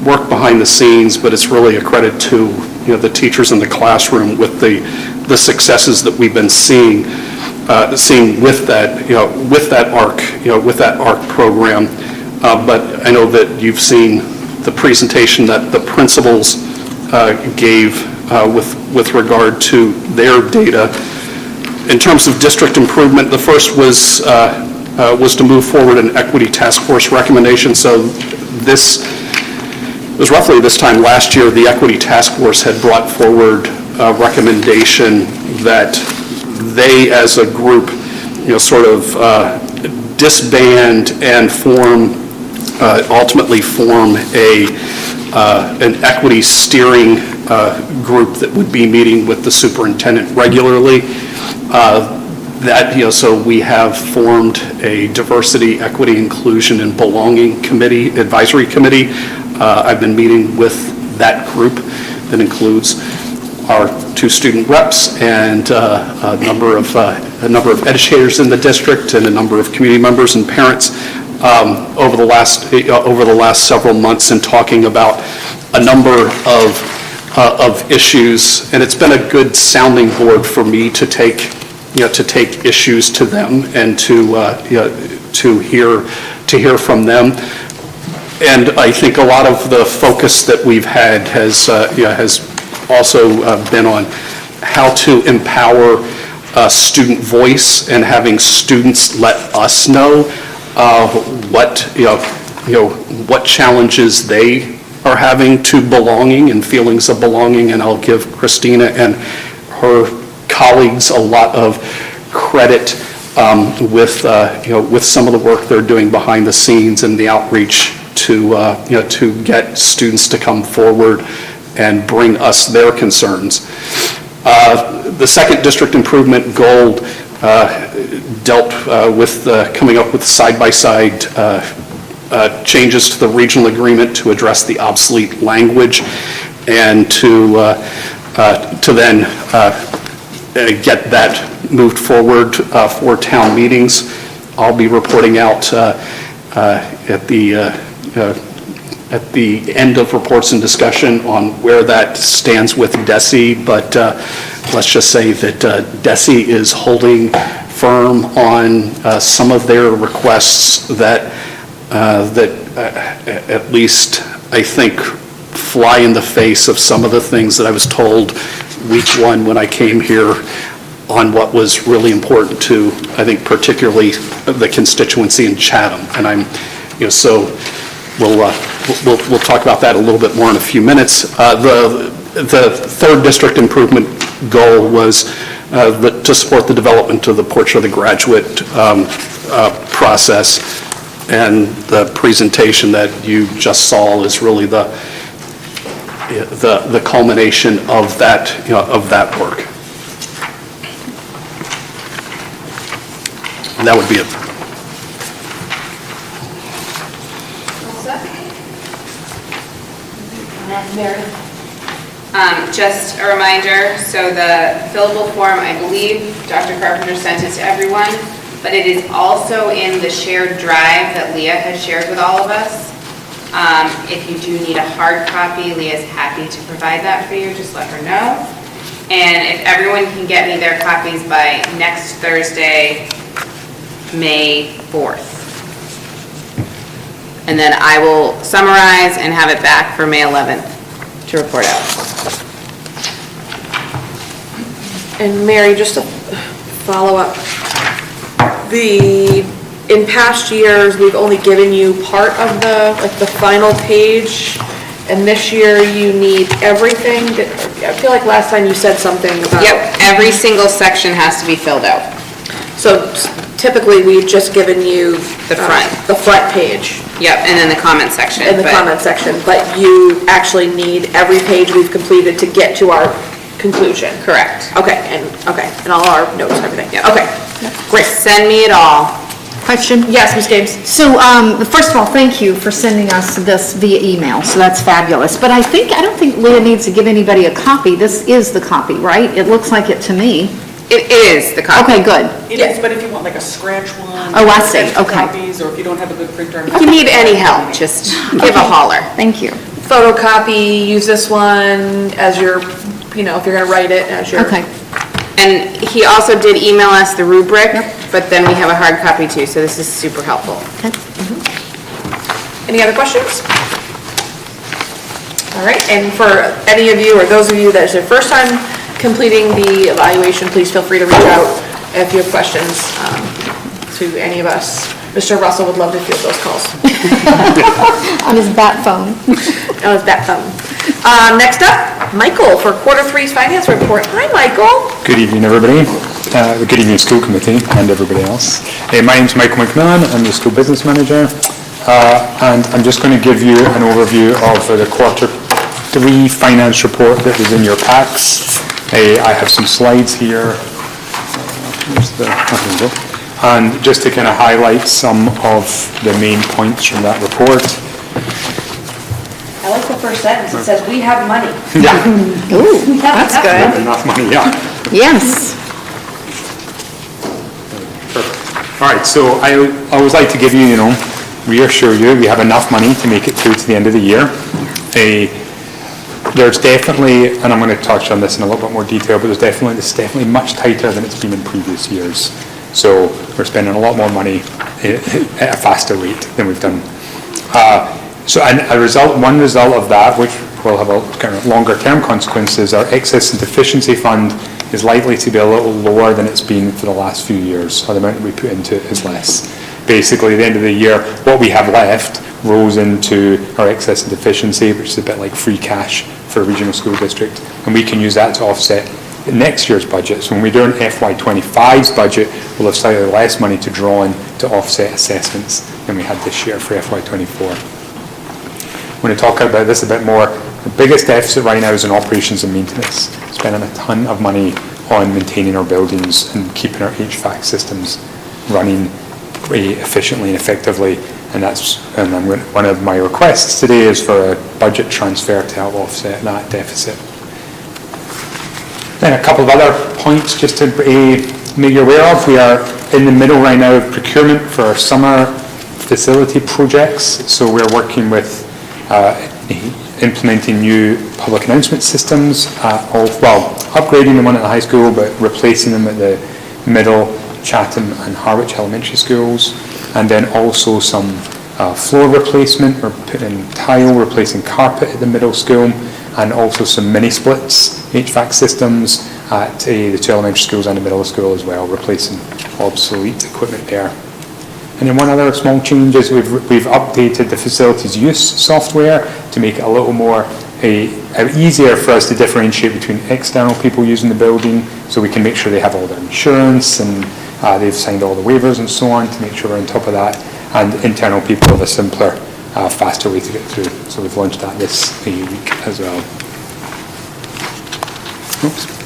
work behind the scenes, but it's really a credit to the teachers in the classroom with the successes that we've been seeing with that ARC program. But I know that you've seen the presentation that the principals gave with regard to their data. In terms of district improvement, the first was to move forward an equity task force recommendation. So this was roughly this time last year, the equity task force had brought forward a recommendation that they as a group, sort of disband and ultimately form an equity steering group that would be meeting with the superintendent regularly. So we have formed a diversity, equity, inclusion, and belonging committee, advisory committee. I've been meeting with that group that includes our 2 student reps and a number of educators in the district and a number of community members and parents over the last several months, and talking about a number of issues. And it's been a good sounding board for me to take issues to them and to hear from them. And I think a lot of the focus that we've had has also been on how to empower student voice and having students let us know what challenges they are having to belonging and feelings of belonging. And I'll give Christina and her colleagues a lot of credit with some of the work they're doing behind the scenes and the outreach to get students to come forward and bring us their concerns. The second district improvement goal dealt with coming up with side-by-side changes to the regional agreement to address the obsolete language and to then get that moved forward for town meetings. I'll be reporting out at the end of reports and discussion on where that stands with DESE, but let's just say that DESE is holding firm on some of their requests that at least I think fly in the face of some of the things that I was told week one when I came here on what was really important to, I think, particularly the constituency in Chatham. And so we'll talk about that a little bit more in a few minutes. The third district improvement goal was to support the development of the Portrait of the Graduate process, and the presentation that you just saw is really the culmination of that work. And that would be it. Mary? Just a reminder, so the fillable form, I believe Dr. Carpenter sent it to everyone, but it is also in the shared drive that Leah has shared with all of us. If you do need a hard copy, Leah's happy to provide that for you, just let her know. And if everyone can get me their copies by next Thursday, May 4th. And then I will summarize and have it back for May 11th to report out. And Mary, just to follow up, in past years, we've only given you part of the final page, and this year you need everything. I feel like last time you said something about... Yep, every single section has to be filled out. So typically, we've just given you... The front. The front page. Yep, and then the comment section. In the comment section, but you actually need every page we've completed to get to our conclusion. Correct. Okay, and all our notes and everything. Yep. Okay, great. Send me it all. Question? Yes, Ms. Games? So, first of all, thank you for sending us this via email, so that's fabulous. But I don't think Leah needs to give anybody a copy. This is the copy, right? It looks like it to me. It is the copy. Okay, good. It is, but if you want like a scratch one. Oh, I see. extra Okay. copies, or if you don't have a good printer. If you need any help, just give a holler. Thank you. Photocopy, use this one as your, if you're gonna write it as your... Okay. And he also did email us the rubric, but then we have a hard copy too, so this is super helpful. Any other questions? All right, and for any of you, or those of you that is your first time completing the evaluation, please feel free to reach out if you have questions to any of us. Mr. Russell would love to field those calls. On his bat phone. On his bat phone. Next up, Michael for Q3's finance report. Hi, Michael. Good evening, everybody. Good evening, school committee and everybody else. My name's Michael McMillan. I'm the school business manager. And I'm just going to give you an overview of the Q3 finance report that was in your packs. I have some slides here. And just to kind of highlight some of the main points from that report. I like the first sentence. It says, "We have money." Yeah. Ooh, that's good. Enough money, yeah. Yes. Perfect. All right, so I always like to give you, reassure you, we have enough money to make it through to the end of the year. There's definitely, and I'm going to touch on this in a little bit more detail, but this is definitely much tighter than it's been in previous years. So we're spending a lot more money at a faster rate than we've done. One result of that, which will have a kind of longer term consequences, our excess and deficiency fund is likely to be a little lower than it's been for the last few years. So the amount that we put into it is less. Basically, at the end of the year, what we have left rolls into our excess and deficiency, which is a bit like free cash for a regional school district, and we can use that to offset next year's budget. So when we do an FY25's budget, we'll have slightly less money to draw in to offset assessments than we had this year for FY24. I'm going to talk about this a bit more. The biggest deficit right now is in operations and maintenance. Spending a ton of money on maintaining our buildings and keeping our HVAC systems running efficiently and effectively. And one of my requests today is for a budget transfer to help offset that deficit. Then a couple of other points just to make you aware of. We are in the middle right now of procurement for our summer facility projects. So we're working with implementing new public announcement systems, upgrading the one at the high school, but replacing them at the middle, Chatham and Harwich elementary schools. And then also some floor replacement. We're putting in tile, replacing carpet at the middle school, and also some mini splits, HVAC systems at the two elementary schools and the middle school as well, replacing obsolete equipment there. And then one other small change is we've updated the facilities use software to make it a little more easier for us to differentiate between external people using the building, so we can make sure they have all their insurance and they've signed all the waivers and so on, to make sure we're on top of that, and internal people have a simpler, faster way to get through. So we've launched that this week as well. Oops.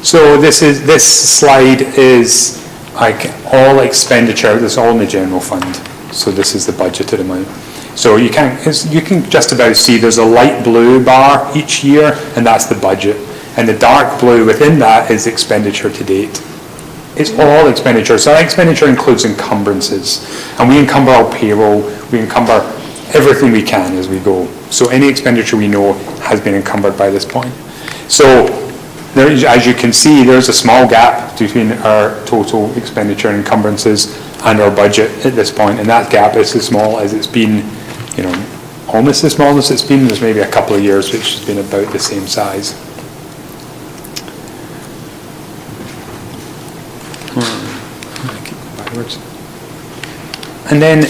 So this slide is like all expenditure. This is all in the general fund. So this is the budgeted amount. So you can just about see there's a light blue bar each year, and that's the budget. And the dark blue within that is expenditure to date. It's all expenditure. So our expenditure includes encumbrances. And we encumber our payroll, we encumber everything we can as we go. So any expenditure we know has been encumbered by this point. So there, as you can see, there's a small gap between our total expenditure and encumbrances and our budget at this point. And that gap is as small as it's been, almost as small as it's been. There's maybe a couple of years which has been about the same size. And then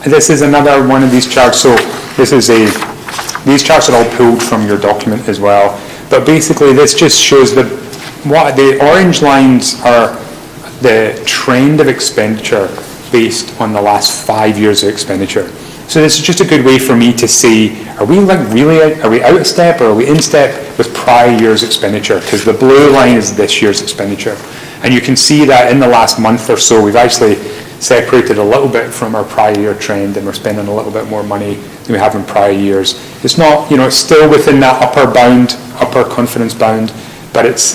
this is another one of these charts. So these charts are all pulled from your document as well. But basically this just shows what the orange lines are the trend of expenditure based on the last 5 years of expenditure. So this is just a good way for me to see, are we out of step, or are we in step with prior year's expenditure? Because the blue line is this year's expenditure. And you can see that in the last month or so, we've actually separated a little bit from our prior year trend, and we're spending a little bit more money than we have in prior years. It's not, it's still within that upper confidence bound, but there's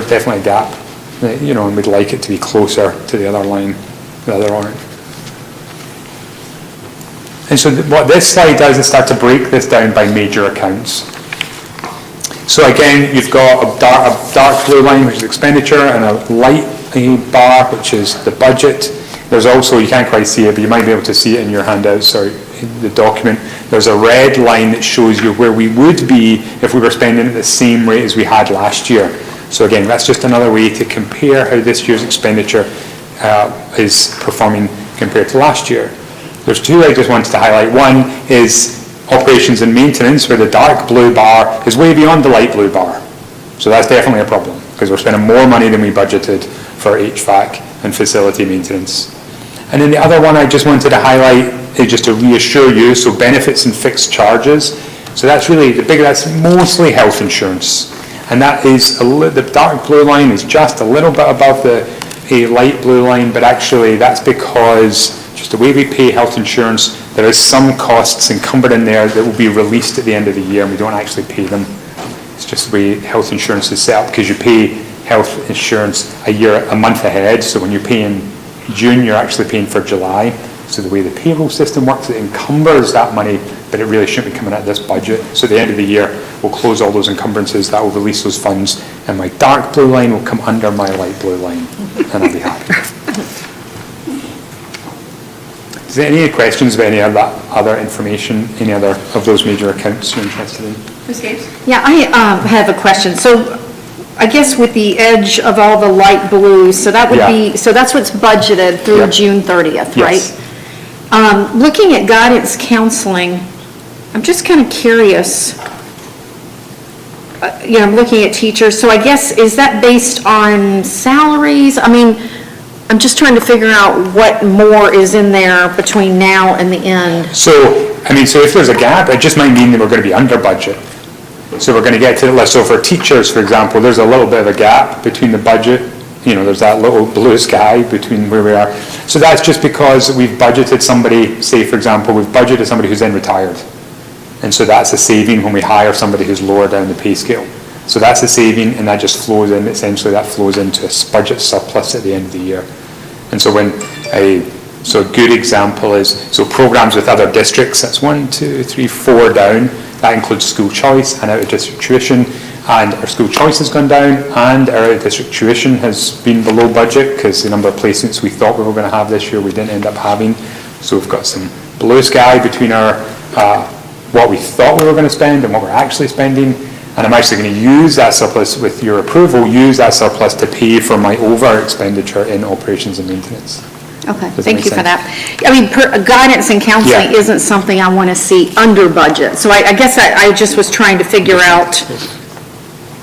definitely a gap, and we'd like it to be closer to the other line, the other orange. And so what this slide does is start to break this down by major accounts. So again, you've got a dark blue line, which is expenditure, and a light bar, which is the budget. There's also, you can't quite see it, but you might be able to see it in your handouts or in the document. There's a red line that shows you where we would be if we were spending at the same rate as we had last year. So again, that's just another way to compare how this year's expenditure is performing compared to last year. There's two I just wanted to highlight. One is operations and maintenance, where the dark blue bar is way beyond the light blue bar. So that's definitely a problem, because we're spending more money than we budgeted for HVAC and facility maintenance. And then the other one I just wanted to highlight is just to reassure you, so benefits and fixed charges. So that's really that's mostly health insurance. And that is, the dark blue line is just a little bit above the light blue line, but actually that's because just the way we pay health insurance, there is some costs encumbered in there that will be released at the end of the year, and we don't actually pay them. It's just the way health insurance is set up, because you pay health insurance a month ahead. So when you pay in June, you're actually paying for July. So the way the payroll system works, it encumbers that money, but it really shouldn't be coming out of this budget. So at the end of the year, we'll close all those encumbrances, that will release those funds, and my dark blue line will come under my light blue line, and I'll be happy. Is there any questions about any of that other information, any other of those major accounts you're interested in? Ms. Gates? Yeah, I have a question. So I guess with the edge of all the light blues, so that would be, so that's what's budgeted through June 30th, right? Yes. Looking at guidance counseling, I'm just kind of curious. I'm looking at teachers, so I guess, is that based on salaries? I mean, I'm just trying to figure out what more is in there between now and the end. So I mean, so if there's a gap, it just might mean that we're going to be under budget. So we're going to get to the list. So for teachers, for example, there's a little bit of a gap between the budget, there's that little blue sky between where we are. So that's just because we've budgeted somebody, say for example, we've budgeted somebody who's then retired. And so that's a saving when we hire somebody who's lower down the pay scale. So that's a saving, and that just flows in, essentially that flows into a budget surplus at the end of the year. And so so a good example is, so programs with other districts, that's 1, 2, 3, 4 down. That includes school choice and out-of-district tuition. And our school choice has gone down, and our out-of-district tuition has been below budget because the number of placements we thought we were going to have this year, we didn't end up having. So we've got some blue sky between our what we thought we were going to spend and what we're actually spending. And I'm actually going to use that surplus, with your approval, use that surplus to pay for my over expenditure in operations and maintenance. Okay, Does that thank make you for sense? that. I mean, guidance and counseling Yeah. isn't something I want to see under budget. So I guess I just was trying to figure out,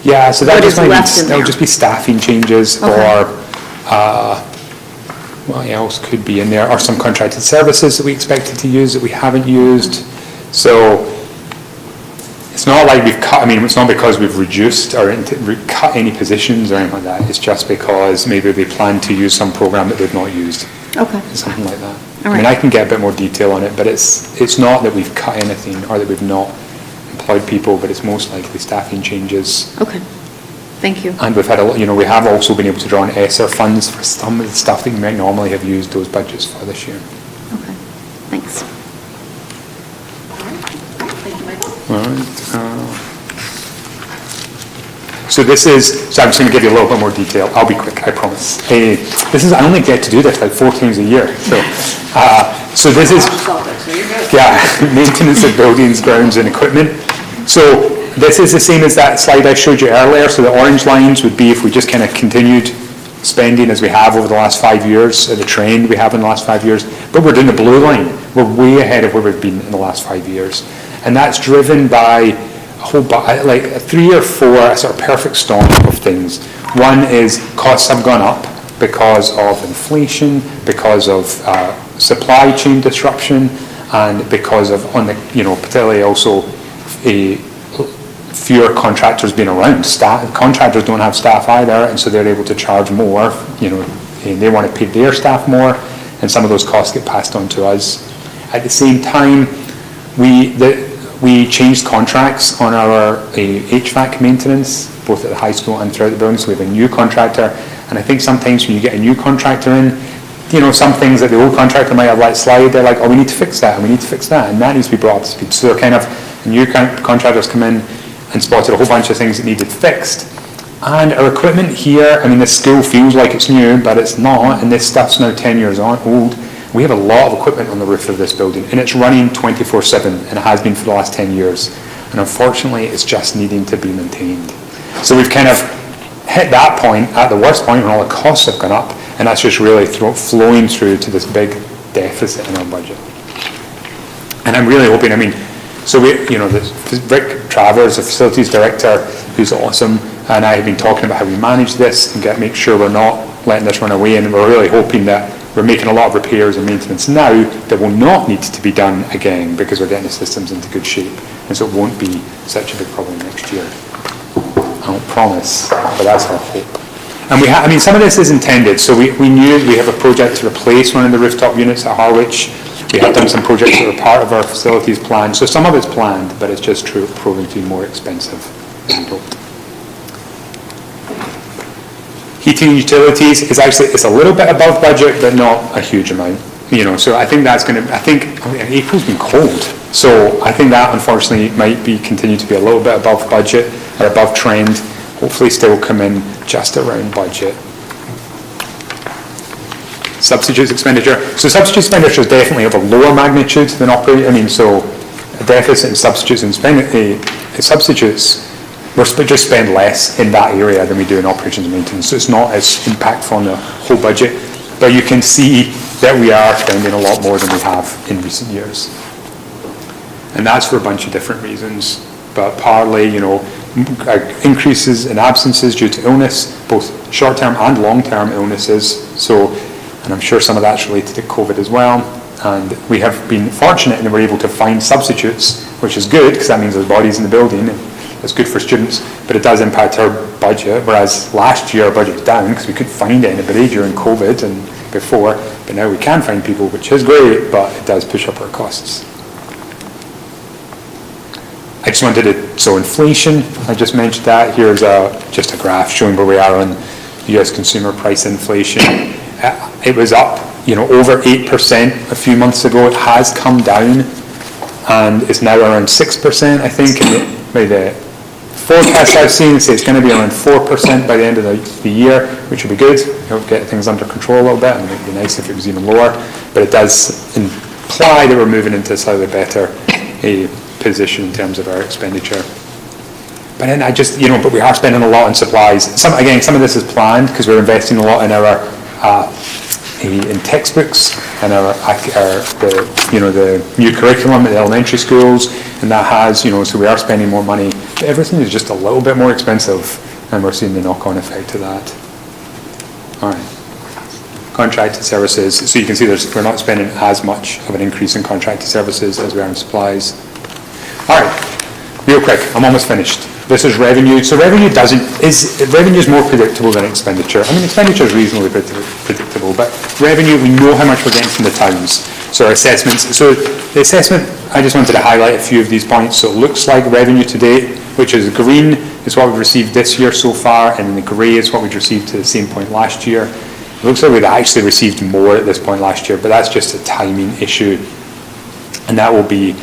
Yeah, so What that is just might left in that would there? just be staffing changes, Okay. or what else could be in there, or some contracted services that we expected to use that we haven't used. So it's not like we've cut, it's not because we've reduced or cut any positions or anything like that. It's just because maybe they plan to use some program that they've not used, okay, something like that. All I mean, right. I can get a bit more detail on it, but it's not that we've cut anything or that we've not employed people, but it's most likely staffing changes. okay, thank you. And we've had we have also been able to draw on ESSER funds for some of the stuff that you might normally have used those budgets for this year. Okay, thanks. Thank you, Michael. So I'm just going to give you a little bit more detail. I'll be quick, I promise. I only get to do this like 4 times a year. So this is, maintenance of buildings, grounds and equipment. So this is the same as that slide I showed you earlier. So the orange lines would be if we just kind of continued spending as we have over the last 5 years, the trend we have in the last 5 years. But we're doing the blue line. We're way ahead of where we've been in the last 5 years. And that's driven by like 3 or 4 sort of perfect storm of things. One is costs have gone up because of inflation, because of supply chain disruption, and because of, particularly also fewer contractors being around. Contractors don't have staff either, and so they're able to charge more, and they want to pay their staff more, and some of those costs get passed on to us. At the same time, we changed contracts on our HVAC maintenance, both at the high school and throughout the building, so we have a new contractor, and I think sometimes when you get a new contractor in, some things that the old contractor might have let slide, they're like, oh, we need to fix that, and we need to fix that, and that needs to be brought up to speed. So they're kind of, new contractors come in and spotted a whole bunch of things that needed fixed. And our equipment here, the school feels like it's new, but it's not, and this stuff's now 10 years old. We have a lot of equipment on the roof of this building, and it's running 24/7, and it has been for the last 10 years. And unfortunately, it's just needing to be maintained. So we've kind of hit that point, at the worst point, when all the costs have gone up, and that's just really flowing through to this big deficit in our budget. And I'm really hoping, so Rick Travers, the facilities director, who's awesome, and I have been talking about how we manage this and make sure we're not letting this run away, and we're really hoping that we're making a lot of repairs and maintenance now that will not need to be done again because we're getting the systems into good shape, and so it won't be such a big problem next year. I don't promise, but that's our hope. And some of this is intended, so we knew we have a project to replace one of the rooftop units at Harwich. We have done some projects that are part of our facilities plan, so some of it's planned, but it's just proving to be more expensive than we hoped. Heating and utilities is it's a little bit above budget, but not a huge amount. So I think that's April's been cold, so I think that unfortunately might continue to be a little bit above budget or above trend. Hopefully still come in just around budget. Substitutes expenditure. So substitute expenditure is definitely of a lower magnitude than operating. So a deficit in substitutes and substitutes, we just spend less in that area than we do in operations and maintenance. So it's not as impactful on the whole budget, but you can see that we are spending a lot more than we have in recent years. And that's for a bunch of different reasons, but partly, increases in absences due to illness, both short-term and long-term illnesses. So, and I'm sure some of that's related to COVID as well. And we have been fortunate and we're able to find substitutes, which is good, because that means there's bodies in the building, and it's good for students, but it does impact our budget, whereas last year our budget was down because we couldn't find anybody during COVID and before, but now we can find people, which is great, but it does push up our costs. I just wanted to, so inflation, I just mentioned that. Here's just a graph showing where we are on US consumer price inflation. It was up, over 8% a few months ago. It has come down and is now around 6%, I think. And by the forecast I've seen, say it's going to be around 4% by the end of the year, which will be good. It'll get things under control a little bit, and it'd be nice if it was even lower. But it does imply that we're moving into a slightly better position in terms of our expenditure. But then but we are spending a lot on supplies. Some of this is planned because we're investing a lot in our in textbooks and the new curriculum at the elementary schools, and that has, so we are spending more money. But everything is just a little bit more expensive, and we're seeing the knock-on effect of that. All right. Contracted services. So you can see we're not spending as much of an increase in contracted services as we are in supplies. All right, real quick, I'm almost finished. This is revenue. So revenue is more predictable than expenditure. I mean, expenditure is reasonably predictable, but revenue, we know how much we're getting from the towns. So our assessments. So the assessment, I just wanted to highlight a few of these points. So it looks like revenue to date, which is green, is what we've received this year so far, and the grey is what we've received to the same point last year. It looks like we've actually received more at this point last year, but that's just a timing issue, and that will be,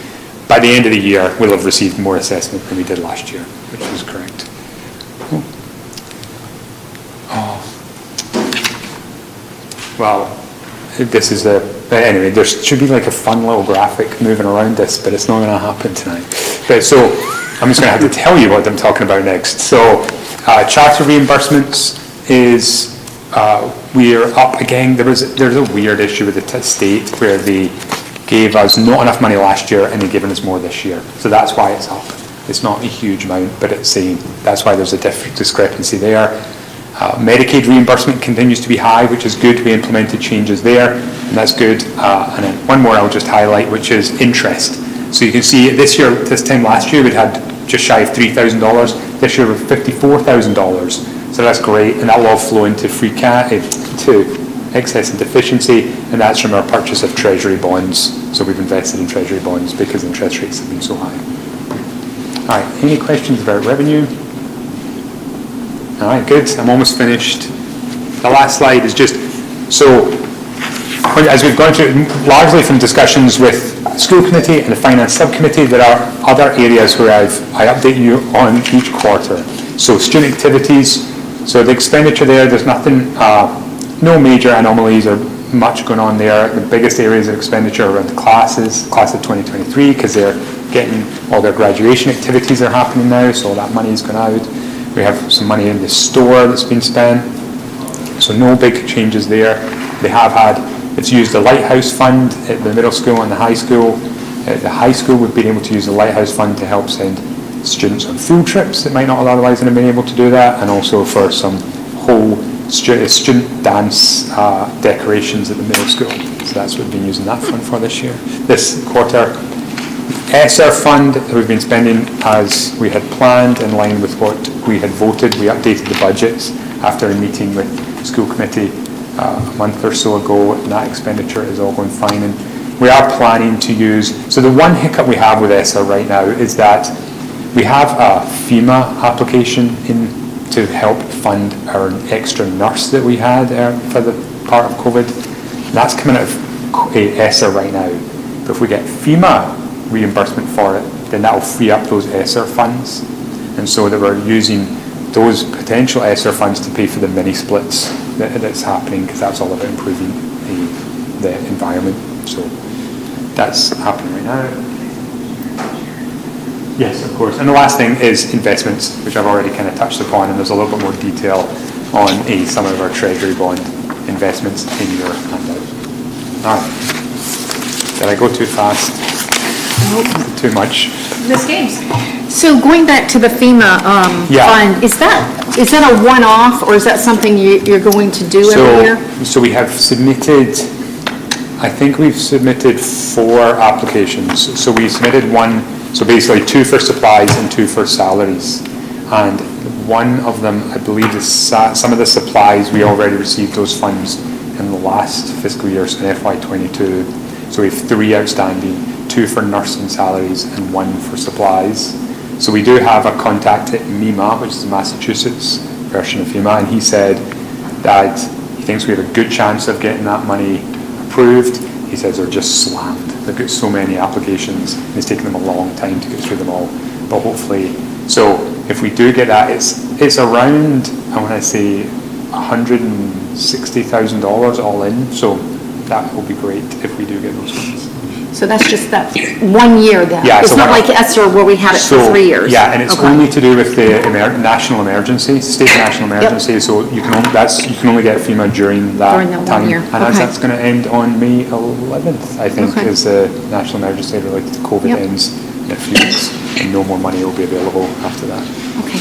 by the end of the year, we'll have received more assessment than we did last year, which is correct. Well, this is anyway, there should be like a fun little graphic moving around this, but it's not going to happen tonight. But so, I'm just going to have to tell you what I'm talking about next. So, charter reimbursements is, we're up again. There's a weird issue with the state where they gave us not enough money last year and they've given us more this year. So that's why it's up. It's not a huge amount, but that's why there's a discrepancy there. Medicaid reimbursement continues to be high, which is good. We implemented changes there, and that's good. And then one more I'll just highlight, which is interest. So you can see this time last year, we'd had just shy of $3,000. This year we're $54,000. So that's great, and that will all flow into free cash, to excess and deficiency, and that's from our purchase of treasury bonds. So we've invested in treasury bonds because interest rates have been so high. All right, any questions about revenue? All right, good, I'm almost finished. The last slide is just, so as we've gone through, largely from discussions with the school committee and the finance subcommittee, there are other areas where I update you on each quarter. So student activities, so the expenditure there's nothing, no major anomalies or much going on there. The biggest areas of expenditure are around the class of 2023, because they're getting all their graduation activities are happening now, so all that money is going out. We have some money in the store that's been spent, so no big changes there. It's used the Lighthouse Fund at the middle school and the high school. At the high school, we've been able to use the Lighthouse Fund to help send students on field trips that might not otherwise have been able to do that, and also for some whole student dance decorations at the middle school. So that's what we've been using that fund for this year. This quarter, ESSER fund that we've been spending as we had planned, in line with what we had voted. We updated the budgets after a meeting with the school committee a month or so ago, and that expenditure is all going fine. And we are planning to use, so the one hiccup we have with ESSER right now is that we have a FEMA application in to help fund our extra nurse that we had for the part of COVID. And that's coming out of ESSER right now. But if we get FEMA reimbursement for it, then that will free up those ESSER funds. And so that we're using those potential ESSER funds to pay for the mini splits that's happening, because that's all about improving the environment. So that's happening right now. Yes, of course. And the last thing is investments, which I've already kind of touched upon, and there's a little bit more detail on some of our treasury bond investments in your handout. All right. Did I go too fast? Nope. Too much? Ms. Games? So going back to the FEMA fund, is that a one-off, or is that something you're going to do every year? So we have submitted, I think we've submitted 4 applications. So we submitted one, so basically 2 for supplies and 2 for salaries. And one of them, I believe, is some of the supplies, we already received those funds in the last fiscal year, so in FY22. So we have 3 outstanding, 2 for nursing salaries and 1 for supplies. So we do have a contact at MEMA, which is the Massachusetts version of FEMA, and he said that he thinks we have a good chance of getting that money approved. He says they're just slammed. They've got so many applications, and it's taken them a long time to get through them all. But hopefully, so if we do get that, it's around, I want to say, $160,000 all in. So that will be great if we do get those funds. So that's just that 1 year then? Yeah, It's so not what- like ESSER where we had it for 3 years? Yeah, and it's Okay. only to do with the national emergency, state national emergency, so you can only get FEMA during that During that 1 time. year, And as okay. that's going to end on May 11th, I think, Okay. is the national emergency related to COVID Yep. ends in a few weeks, and no more money will be available after that. Okay.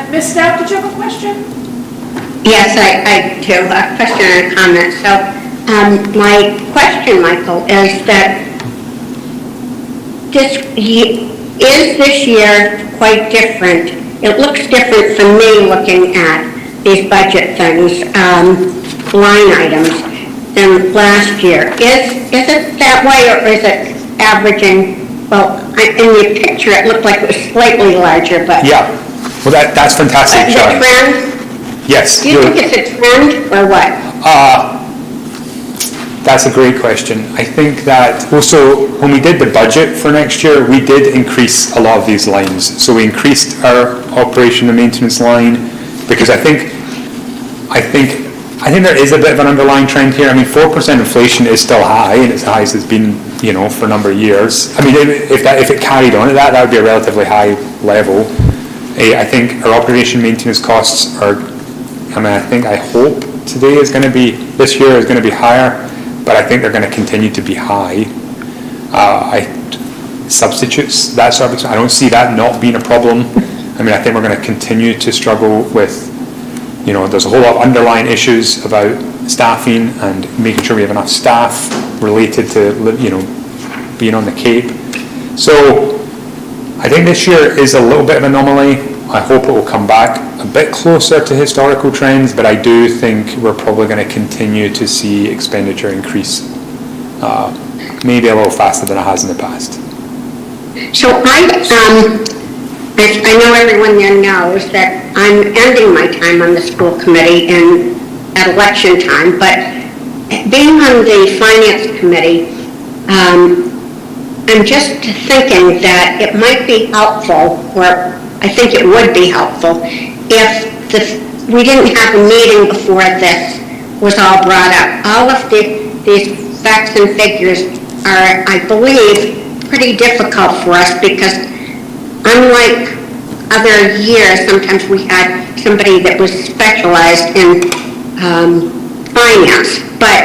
Ms. Stout, did you have a question? Yes, I do, a question and a comment. So, my question, Michael, is that is this year quite different? It looks different for me looking at these budget things, line items, than last year. Is it that way, or is it averaging? Well, in the picture, it looked like it was slightly larger, but... Yeah, well, that's fantastic, The Sharon. trend? Yes. Do you think it's a trend, or what? That's a great question. I think that also when we did the budget for next year, we did increase a lot of these lines. So we increased our operation and maintenance line because I think there is a bit of an underlying trend here. I mean, 4% inflation is still high, and it's the highest it's been, for a number of years. I mean, if it carried on at that would be a relatively high level. I think our operation maintenance costs are, I hope this year is going to be higher, but I think they're going to continue to be high. Substitutes, that sort of thing, I don't see that not being a problem. I think we're going to continue to struggle with, there's a whole lot of underlying issues about staffing and making sure we have enough staff related to, being on the Cape. So I think this year is a little bit of an anomaly. I hope it will come back a bit closer to historical trends, but I do think we're probably going to continue to see expenditure increase, maybe a little faster than it has in the past. So I know everyone there knows that I'm ending my time on the school committee at election time, but being on the finance committee, I'm just thinking that it might be helpful, or I think it would be helpful, if we didn't have a meeting before this was all brought up. All of these facts and figures are, I believe, pretty difficult for us because unlike other years, sometimes we had somebody that was specialized in finance, but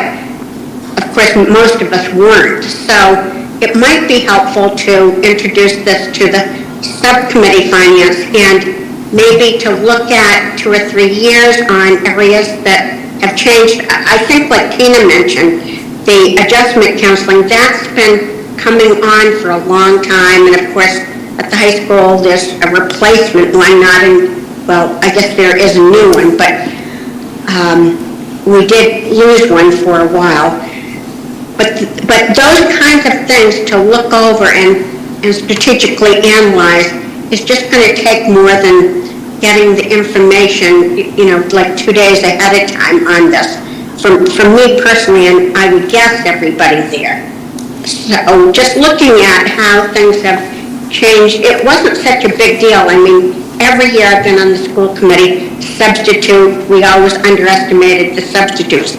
of course most of us weren't. So it might be helpful to introduce this to the subcommittee finance and maybe to look at 2 or 3 years on areas that have changed. I think like Tina mentioned, the adjustment counseling, that's been coming on for a long time, and of course at the high school there's a replacement one, I guess there is a new one, but we did lose one for a while. But those kinds of things to look over and strategically analyze is just going to take more than getting the information, like 2 days ahead of time on this. From me personally, and I would guess everybody there. So just looking at how things have changed, it wasn't such a big deal. Every year I've been on the school committee, we always underestimated the substitutes.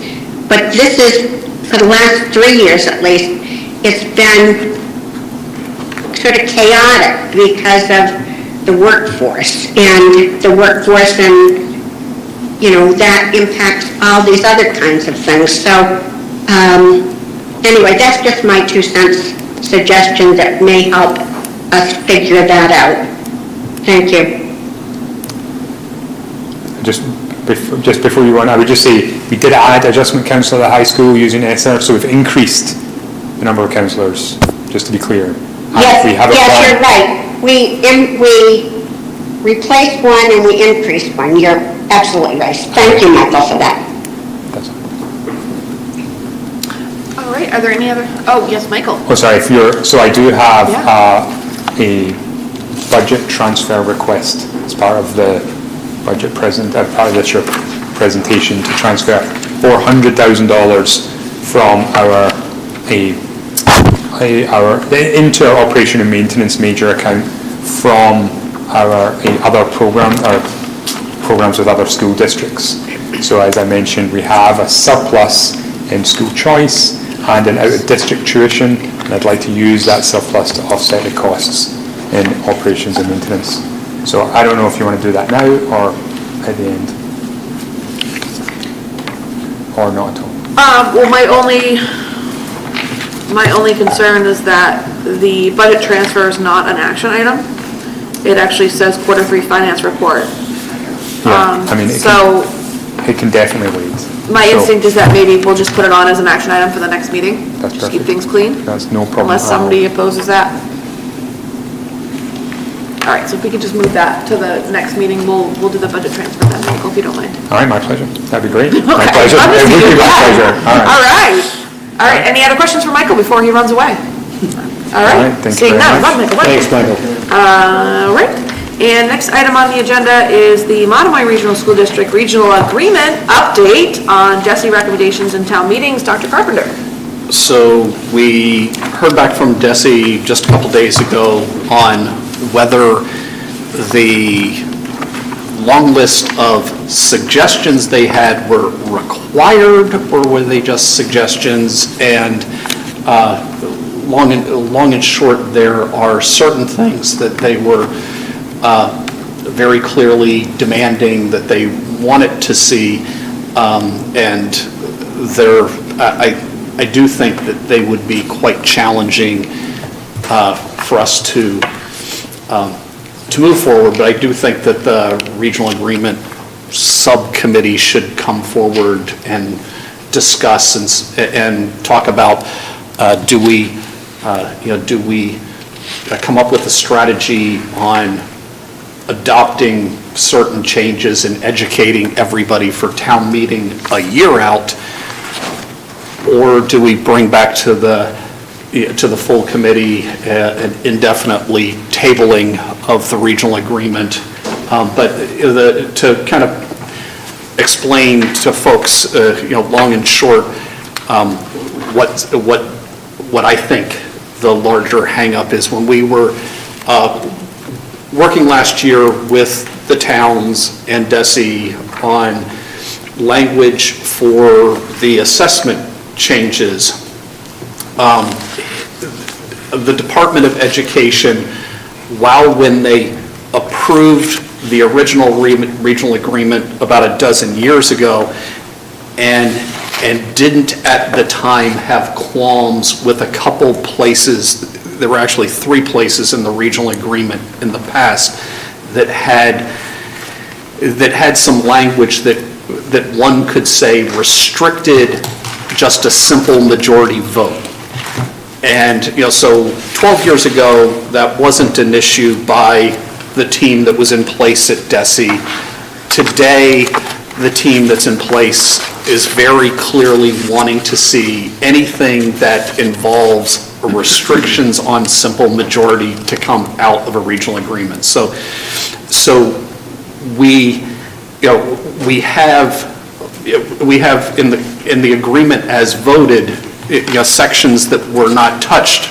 But this is, for the last 3 years at least, it's been sort of chaotic because of the workforce and that impacts all these other kinds of things. So anyway, that's just my 2 cents suggestion that may help us figure that out. Thank you. Just before you run, I would just say, We did add adjustment counsellor at the high school using ESSER, so we've increased the number of counsellors, just to be clear. Yes, We have a yes, plan. you're right. We replaced one and we increased one. You're absolutely right. Thank you, Michael, for that. That's- All right, are there any other, oh, yes, Michael. Oh, sorry, so I do have Yeah. a budget transfer request as part of the budget part of this year presentation to transfer $400,000 from into our operation and maintenance major account from our other program, our programs with other school districts. So as I mentioned, we have a surplus in school choice and in out-of-district tuition, and I'd like to use that surplus to offset the costs in operations and maintenance. So I don't know if you want to do that now or at the end. Or not at all. Well, my only concern is that the budget transfer is not an action item. It actually says quarter 3 finance report. Yeah, I mean, it can definitely wait. My So, instinct is that maybe we'll just put it on as an action item for the next meeting. That's Just keep perfect. things clean. That's no problem Unless at all. somebody opposes that. All right, so if we could just move that to the next meeting, we'll do the budget transfer then, Michael, if you don't mind. All right, my pleasure. That'd be great. My Okay, pleasure. I'm It just would be doing my that. pleasure. All right. All right, any other questions for Michael before he runs away? All right, right, thank you seeing very none, much. run, Michael, run. Thanks, Michael. All right, and next item on the agenda is the Monomoy Regional School District Regional Agreement Update on DESI recommendations and town meetings. Dr. Carpenter. So we heard back from DESI just a couple days ago on whether the long list of suggestions they had were required or were they just suggestions, and long and short, there are certain things that they were very clearly demanding that they wanted to see, and I do think that they would be quite challenging for us to move forward, but I do think that the regional agreement subcommittee should come forward and discuss and talk about, do we come up with a strategy on adopting certain changes and educating everybody for town meeting a year out, or do we bring back to the full committee an indefinitely tabling of the regional agreement? But to kind of explain to folks, long and short, what I think the larger hangup is. When we were working last year with the towns and DESI on language for the assessment changes, the Department of Education, when they approved the original regional agreement about a dozen years ago, and didn't at the time have qualms with a couple places. There were actually 3 places in the regional agreement in the past that had some language that one could say restricted just a simple majority vote. And, so 12 years ago, that wasn't an issue by the team that was in place at DESI. Today, the team that's in place is very clearly wanting to see anything that involves restrictions on simple majority to come out of a regional agreement. So we have in the agreement as voted, sections that were not touched.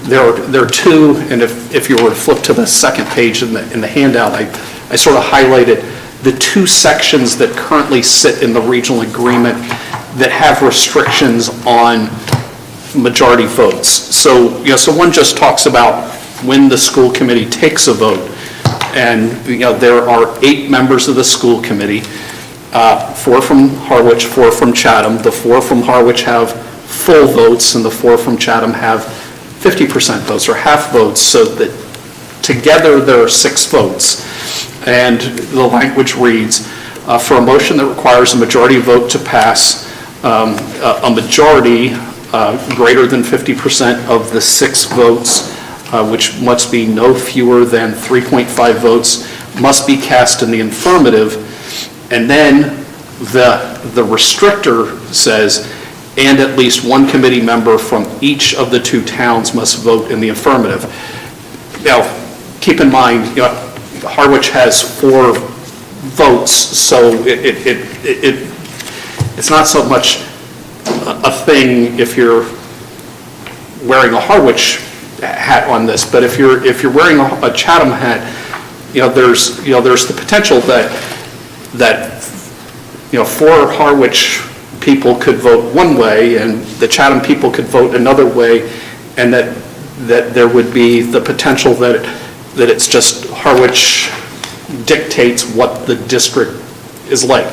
There are 2, and if you were to flip to the second page in the handout, I sort of highlighted the 2 sections that currently sit in the regional agreement that have restrictions on majority votes. So one just talks about when the school committee takes a vote, and there are 8 members of the school committee, 4 from Harwich, 4 from Chatham. The 4 from Harwich have full votes, and the 4 from Chatham have 50% votes or half votes, so that together there are 6 votes. And the language reads, for a motion that requires a majority vote to pass, a majority greater than 50% of the 6 votes, which must be no fewer than 3.5 votes, must be cast in the affirmative. And then the restrictor says, and at least one committee member from each of the 2 towns must vote in the affirmative. Now, keep in mind, Harwich has 4 votes, so it's not so much a thing if you're wearing a Harwich hat on this, but if you're wearing a Chatham hat, there's the potential that 4 Harwich people could vote one way and the Chatham people could vote another way, and that there would be the potential that it's just Harwich dictates what the district is like.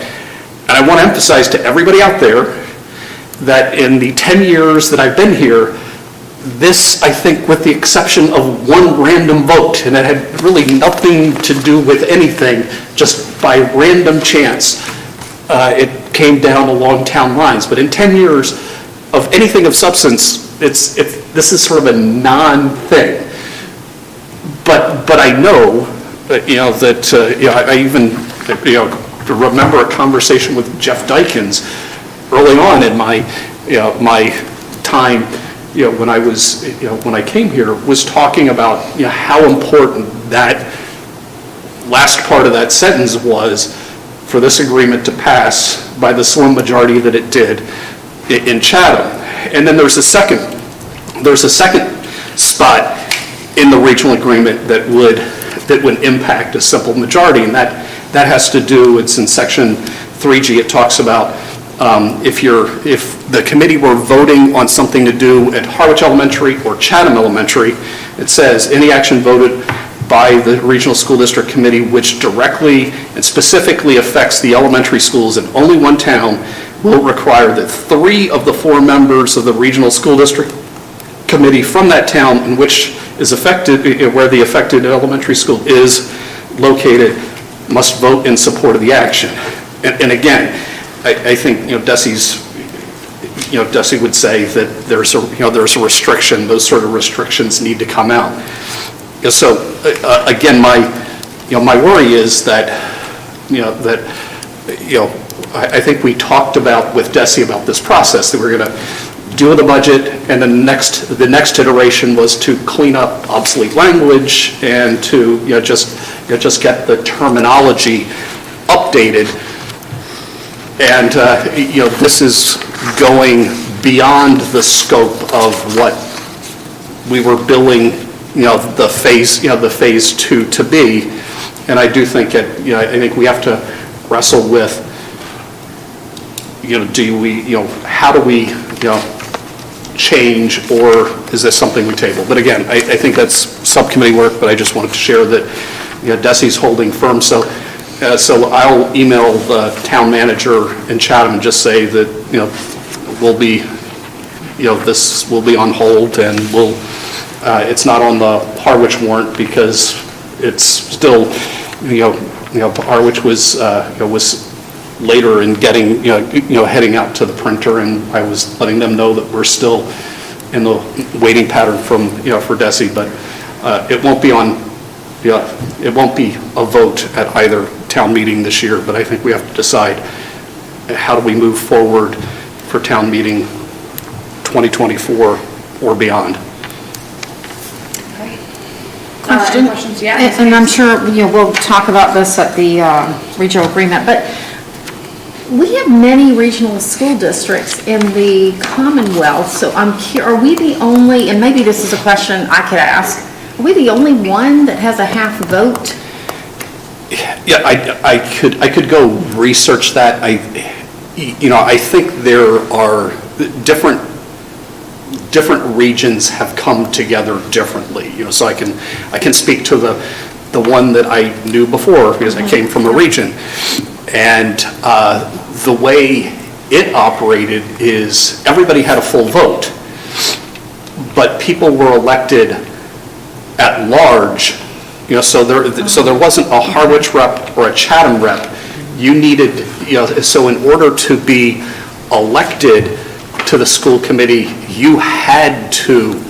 And I want to emphasize to everybody out there that in the 10 years that I've been here, this, I think, with the exception of one random vote, and it had really nothing to do with anything, just by random chance, it came down along town lines. But in 10 years of anything of substance, this is sort of a non-thing. But I know that, I even, remember a conversation with Jeff Dykins early on in my time, when I came here, was talking about, how important that last part of that sentence was for this agreement to pass by the slim majority that it did in Chatham. And then there's a second spot in the regional agreement that would impact a simple majority, and that has to do, it's in section 3G, it talks about if the committee were voting on something to do at Harwich Elementary or Chatham Elementary, it says any action voted by the Regional School District Committee which directly and specifically affects the elementary schools in only one town will require that 3 of the 4 members of the Regional School District Committee from that town in which is affected, where the affected elementary school is located, must vote in support of the action. And again, I think, Desi would say that there's a restriction. Those sort of restrictions need to come out. So again, my worry is that, I think we talked about with Desi about this process, that we're going to do the budget, and the next iteration was to clean up obsolete language and to just get the terminology updated. And this is going beyond the scope of what we were billing the phase 2 to be. And I do think I think we have to wrestle with how do we change, or is this something we table? But again, I think that's subcommittee work, but I just wanted to share that Desi's holding firm. So I'll email the town manager in Chatham and just say that we'll be this will be on hold, and it's not on the Harwich warrant because it's still Harwich was later in getting, heading out to the printer, and I was letting them know that we're still in the waiting pattern from, for Desi, but it won't be it won't be a vote at either town meeting this year, but I think we have to decide how do we move forward for town meeting 2024 or beyond. Question? Questions? Yeah. And I'm sure, we'll talk about this at the regional agreement, but we have many regional school districts in the Commonwealth, so are we the only, and maybe this is a question I could ask, are we the only one that has a half vote? Yeah, I could go research that. I think there are different regions have come together differently. So I can speak to the one that I knew before because I came from a region, and the way it operated is everybody had a full vote, but people were elected at large. So there wasn't a Harwich rep or a Chatham rep. you needed, so in order to be elected to the school committee, you had to,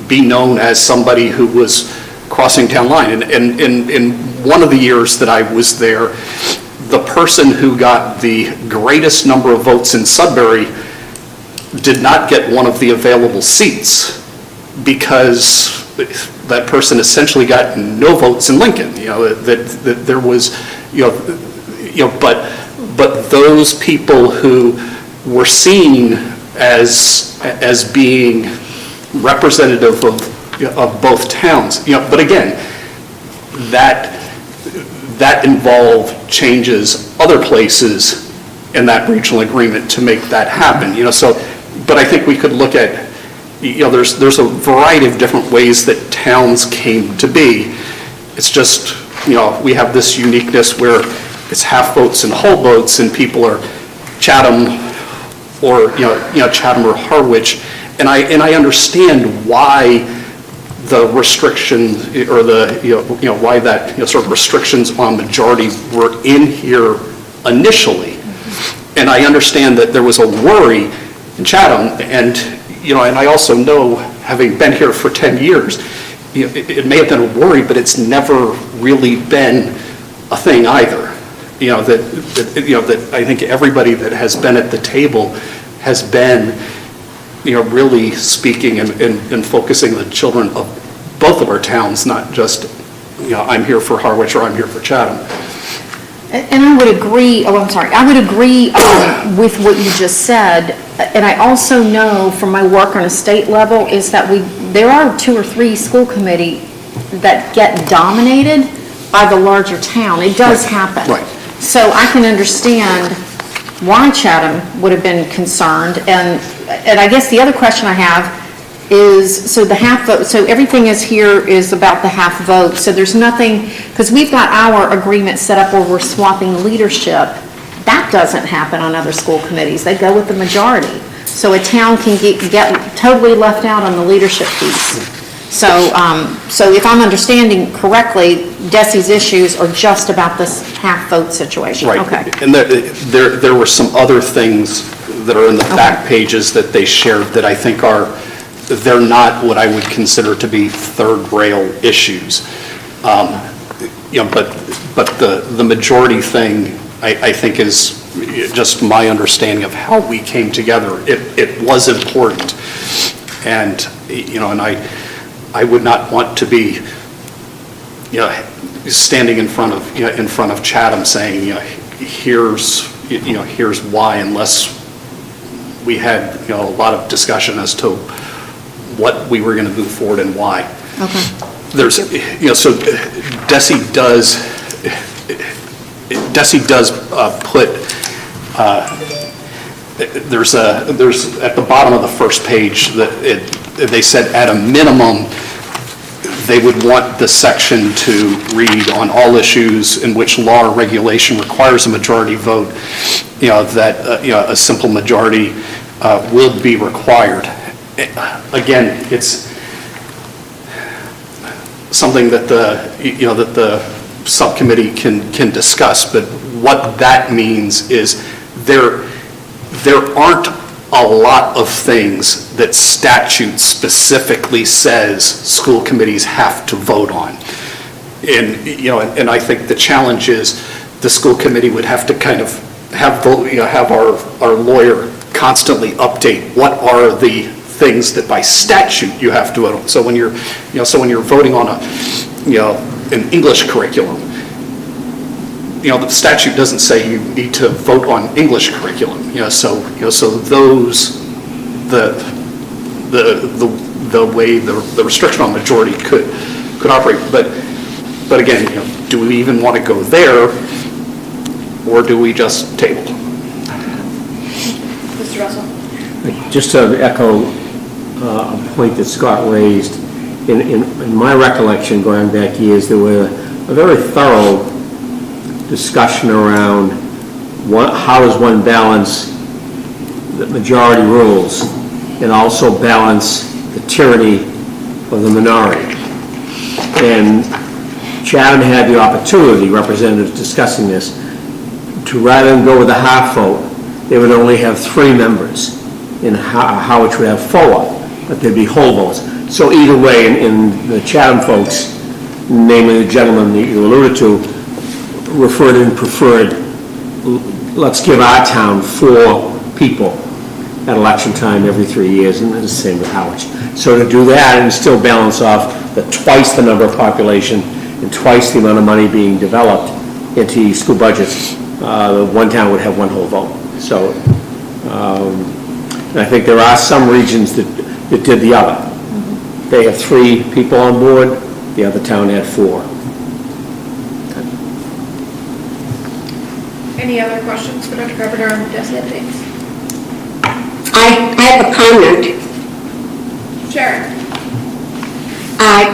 be known as somebody who was crossing town line. And in one of the years that I was there, the person who got the greatest number of votes in Sudbury did not get one of the available seats because that person essentially got no votes in Lincoln. That there was, but those people who were seen as being representative of both towns, but again, that involved changes other places in that regional agreement to make that happen. But I think we could look at, there's a variety of different ways that towns came to be. It's just, we have this uniqueness where it's half votes and whole votes, and people are Chatham or, Chatham or Harwich. And I understand why the restriction, or why that, sort of restrictions on majority were in here initially. And I understand that there was a worry in Chatham, and I also know, having been here for 10 years, it may have been a worry, but it's never really been a thing either. That I think everybody that has been at the table has been, really speaking and focusing on the children of both of our towns, not just, I'm here for Harwich or I'm here for Chatham. And I would agree, I would agree with what you just said. And I also know from my work on a state level is that there are 2 or 3 school committee that get dominated by the larger town. It does happen. Right. So I can understand why Chatham would have been concerned. And I guess the other question I have is, so the half vote, so everything is here is about the half vote. So there's nothing, because we've got our agreement set up where we're swapping leadership. That doesn't happen on other school committees. They go with the majority. So a town can get totally left out on the leadership piece. So if I'm understanding correctly, Desi's issues are just about this half vote situation. Right. Okay. And there were some other things that are in the back pages that they shared that I think they're not what I would consider to be third rail issues. But the majority thing, I think, is just my understanding of how we came together. It was important. And, and I would not want to be, standing in front of Chatham saying, here's why, unless we had, a lot of discussion as to what we were going to move forward and why. Okay. There's, so Desi does put, there's at the bottom of the first page that they said at a minimum they would want the section to read on all issues in which law or regulation requires a majority vote, that a simple majority will be required. Again, it's something that the subcommittee can discuss, but what that means is there aren't a lot of things that statute specifically says school committees have to vote on. And, and I think the challenge is the school committee would have to kind of have our lawyer constantly update what are the things that by statute you have to vote on. So when you're voting on an English curriculum, the statute doesn't say you need to vote on English curriculum. So those the way the restriction on majority could operate. But again, do we even want to go there, or do we just table? Mr. Russell? Just to echo a point that Scott raised, in my recollection, going back years, there were a very thorough discussion around how does one balance the majority rules and also balance the tyranny of the minority. And Chatham had the opportunity, representatives discussing this, to rather than go with a half vote, they would only have 3 members. In Howard would have 4, but there'd be whole votes. So either way, in the Chatham folks, namely the gentleman that you alluded to, referred and preferred, let's give our town 4 people at election time every 3 years, and the same with Howard. So to do that and still balance off twice the number of population and twice the amount of money being developed into school budgets, one town would have 1 whole vote. So and I think there are some regions that did the other. They have 3 people on board, the other town had 4. Any other questions for Dr. Carpenter on the DESI updates? I have a comment. Sharon?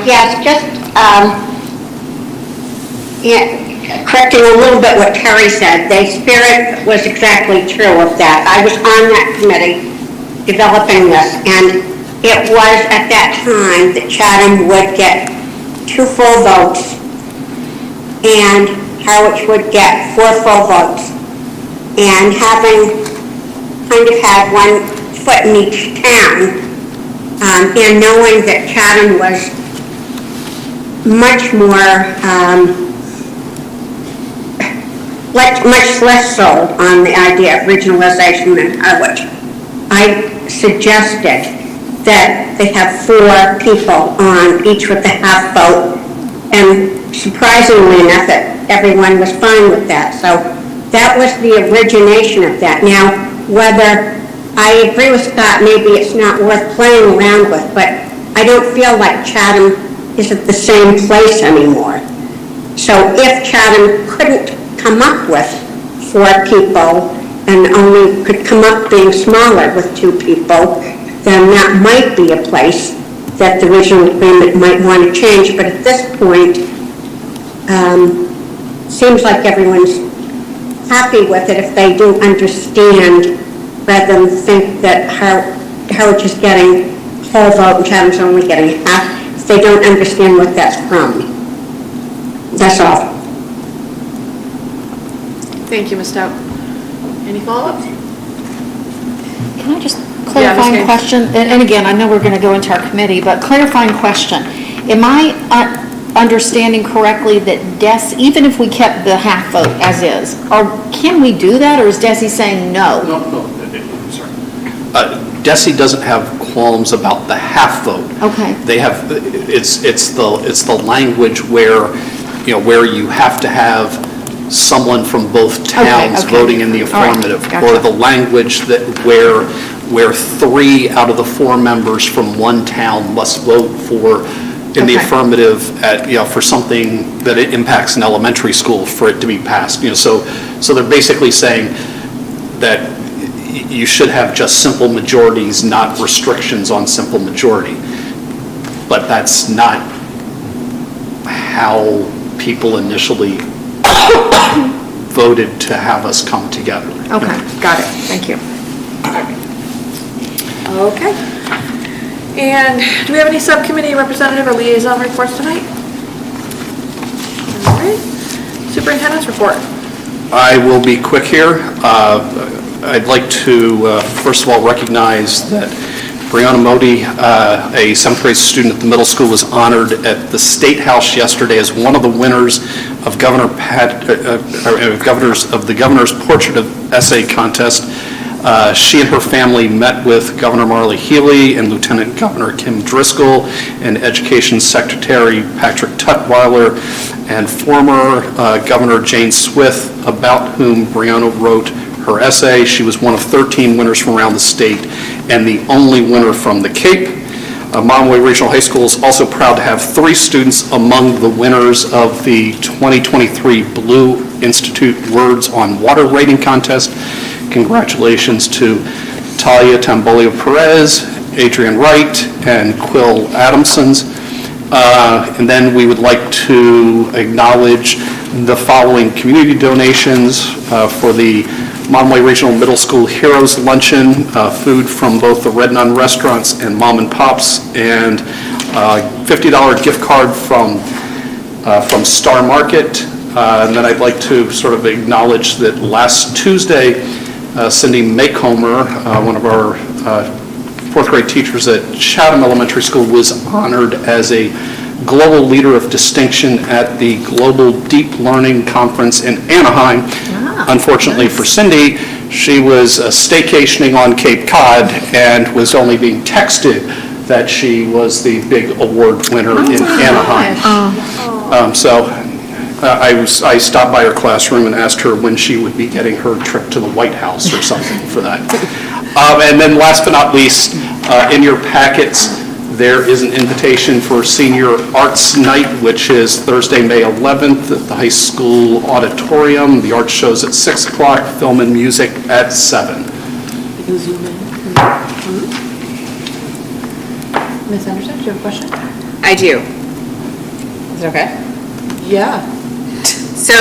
Yes, just correcting a little bit what Terry said. The spirit was exactly true of that. I was on that committee developing this, and it was at that time that Chatham would get 2 full votes and Harwich would get 4 full votes. And having kind of had 1 foot in each town, and knowing that Chatham was much more, much less so on the idea of regionalization than Harwich, I suggested that they have 4 people on, each with a half vote, and surprisingly enough, everyone was fine with that. So that was the origination of that. Now, whether I agree with Scott, maybe it's not worth playing around with, but I don't feel like Chatham is at the same place anymore. So if Chatham couldn't come up with 4 people and only could come up being smaller with 2 people, then that might be a place that the regional agreement might want to change. But at this point, seems like everyone's happy with it if they do understand, rather than think that Harwich is getting whole vote and Chatham's only getting half, if they don't understand what that's from. That's all. Thank you, Ms. Stout. Any follow-ups? Can I just Yeah, clarifying Ms. question? And again, I know we're going to go into our committee, but clarifying question. Am I understanding correctly that even if we kept the half vote as is, or can we do that, or is Desi saying no? No, sorry. DESI doesn't have qualms about the half vote. Okay. They have, it's the language where, where you have to have someone from both towns okay. voting in the All right, affirmative. gotcha. Or the language that where 3 out of the 4 members from one town must vote in the Okay. affirmative for something that it impacts an elementary school for it to be passed. So they're basically saying that you should have just simple majorities, not restrictions on simple majority. But that's not how people initially voted to have us come together. Okay, got it. Thank you. Okay. And do we have any subcommittee representative or liaison reports tonight? All right. Superintendent's report. I will be quick here. I'd like to, first of all, recognize that Brianna Modi, a 7th grade student at the middle school, was honored at the State House yesterday as one of the winners of the Governor's Portrait of Essay Contest. She and her family met with Governor Marley Healy and Lieutenant Governor Kim Driscoll and Education Secretary Patrick Tutwiler and former Governor Jane Swith, about whom Brianna wrote her essay. She was one of 13 winners from around the state and the only winner from the Cape. Monomoy Regional High School is also proud to have 3 students among the winners of the 2023 Blue Institute Words on Water Rating Contest. Congratulations to Talia Tambolio Perez, Adrian Wright, and Quill Adamsons. And then we would like to acknowledge the following community donations for the Monomoy Regional Middle School Heroes Luncheon, food from both the Red Nun restaurants and Mom and Pops, and $50 gift card from from Star Market. And then I'd like to sort of acknowledge that last Tuesday, Cindy Makehomer, one of our fourth grade teachers at Chatham Elementary School, was honored as a Global Leader of Distinction at the Global Deep Learning Conference in Anaheim. Unfortunately for Cindy, she was staycationing on Cape Cod and was only being texted that she was the big award winner in Anaheim. I stopped by her classroom and asked her when she would be getting her trip to the White House or something for that. And then last but not least, in your packets, there is an invitation for Senior Arts Night, which is Thursday, May 11th at the high school auditorium. The art show's at 6 o'clock, film and music at 7. Ms. Anderson, do you have a question? I do. Is it okay? Yeah. So,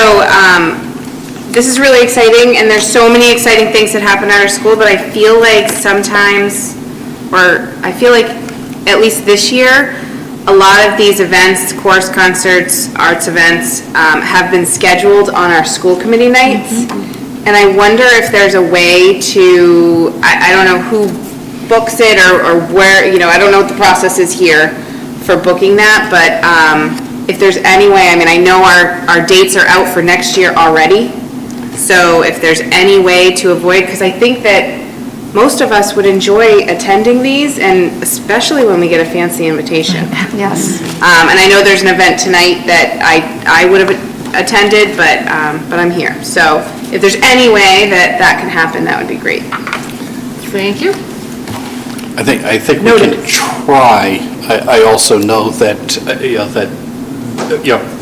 this is really exciting, and there's so many exciting things that happen at our school, but I feel like sometimes, at least this year, a lot of these events, chorus concerts, arts events, have been scheduled on our school committee nights. And I wonder if there's a way to, I don't know who books it or where, I don't know what the process is here for booking that, but if there's any way, I know our dates are out for next year already. So if there's any way to avoid, because I think that most of us would enjoy attending these, and especially when we get a fancy invitation. Yes. And I know there's an event tonight that I would have attended, but I'm here. So if there's any way that can happen, that would be great. Thank you. I think we can try. I also know that,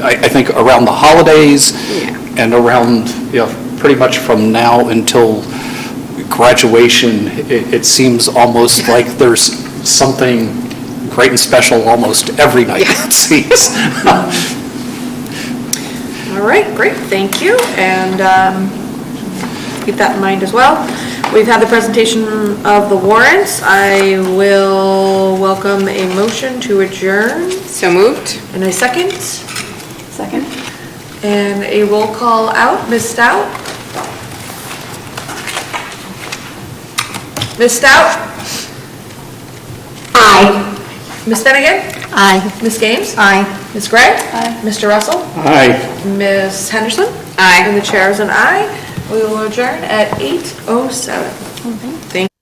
I think around the holidays and around, pretty much from now until graduation, it seems almost like there's something great and special almost every night, it seems. All right, great, thank you, and keep that in mind as well. We've had the presentation of the warrants. I will welcome a motion to adjourn. So moved. And a second? Second. And a roll call out, Ms. Stout? Ms. Stout? Aye. Ms. Finnegan? Aye. Ms. Gaines? Aye. Ms. Gray? Aye. Mr. Russell? Aye. Ms. Henderson? Aye. And the chair is an aye. We will adjourn at 8:07. Thank you.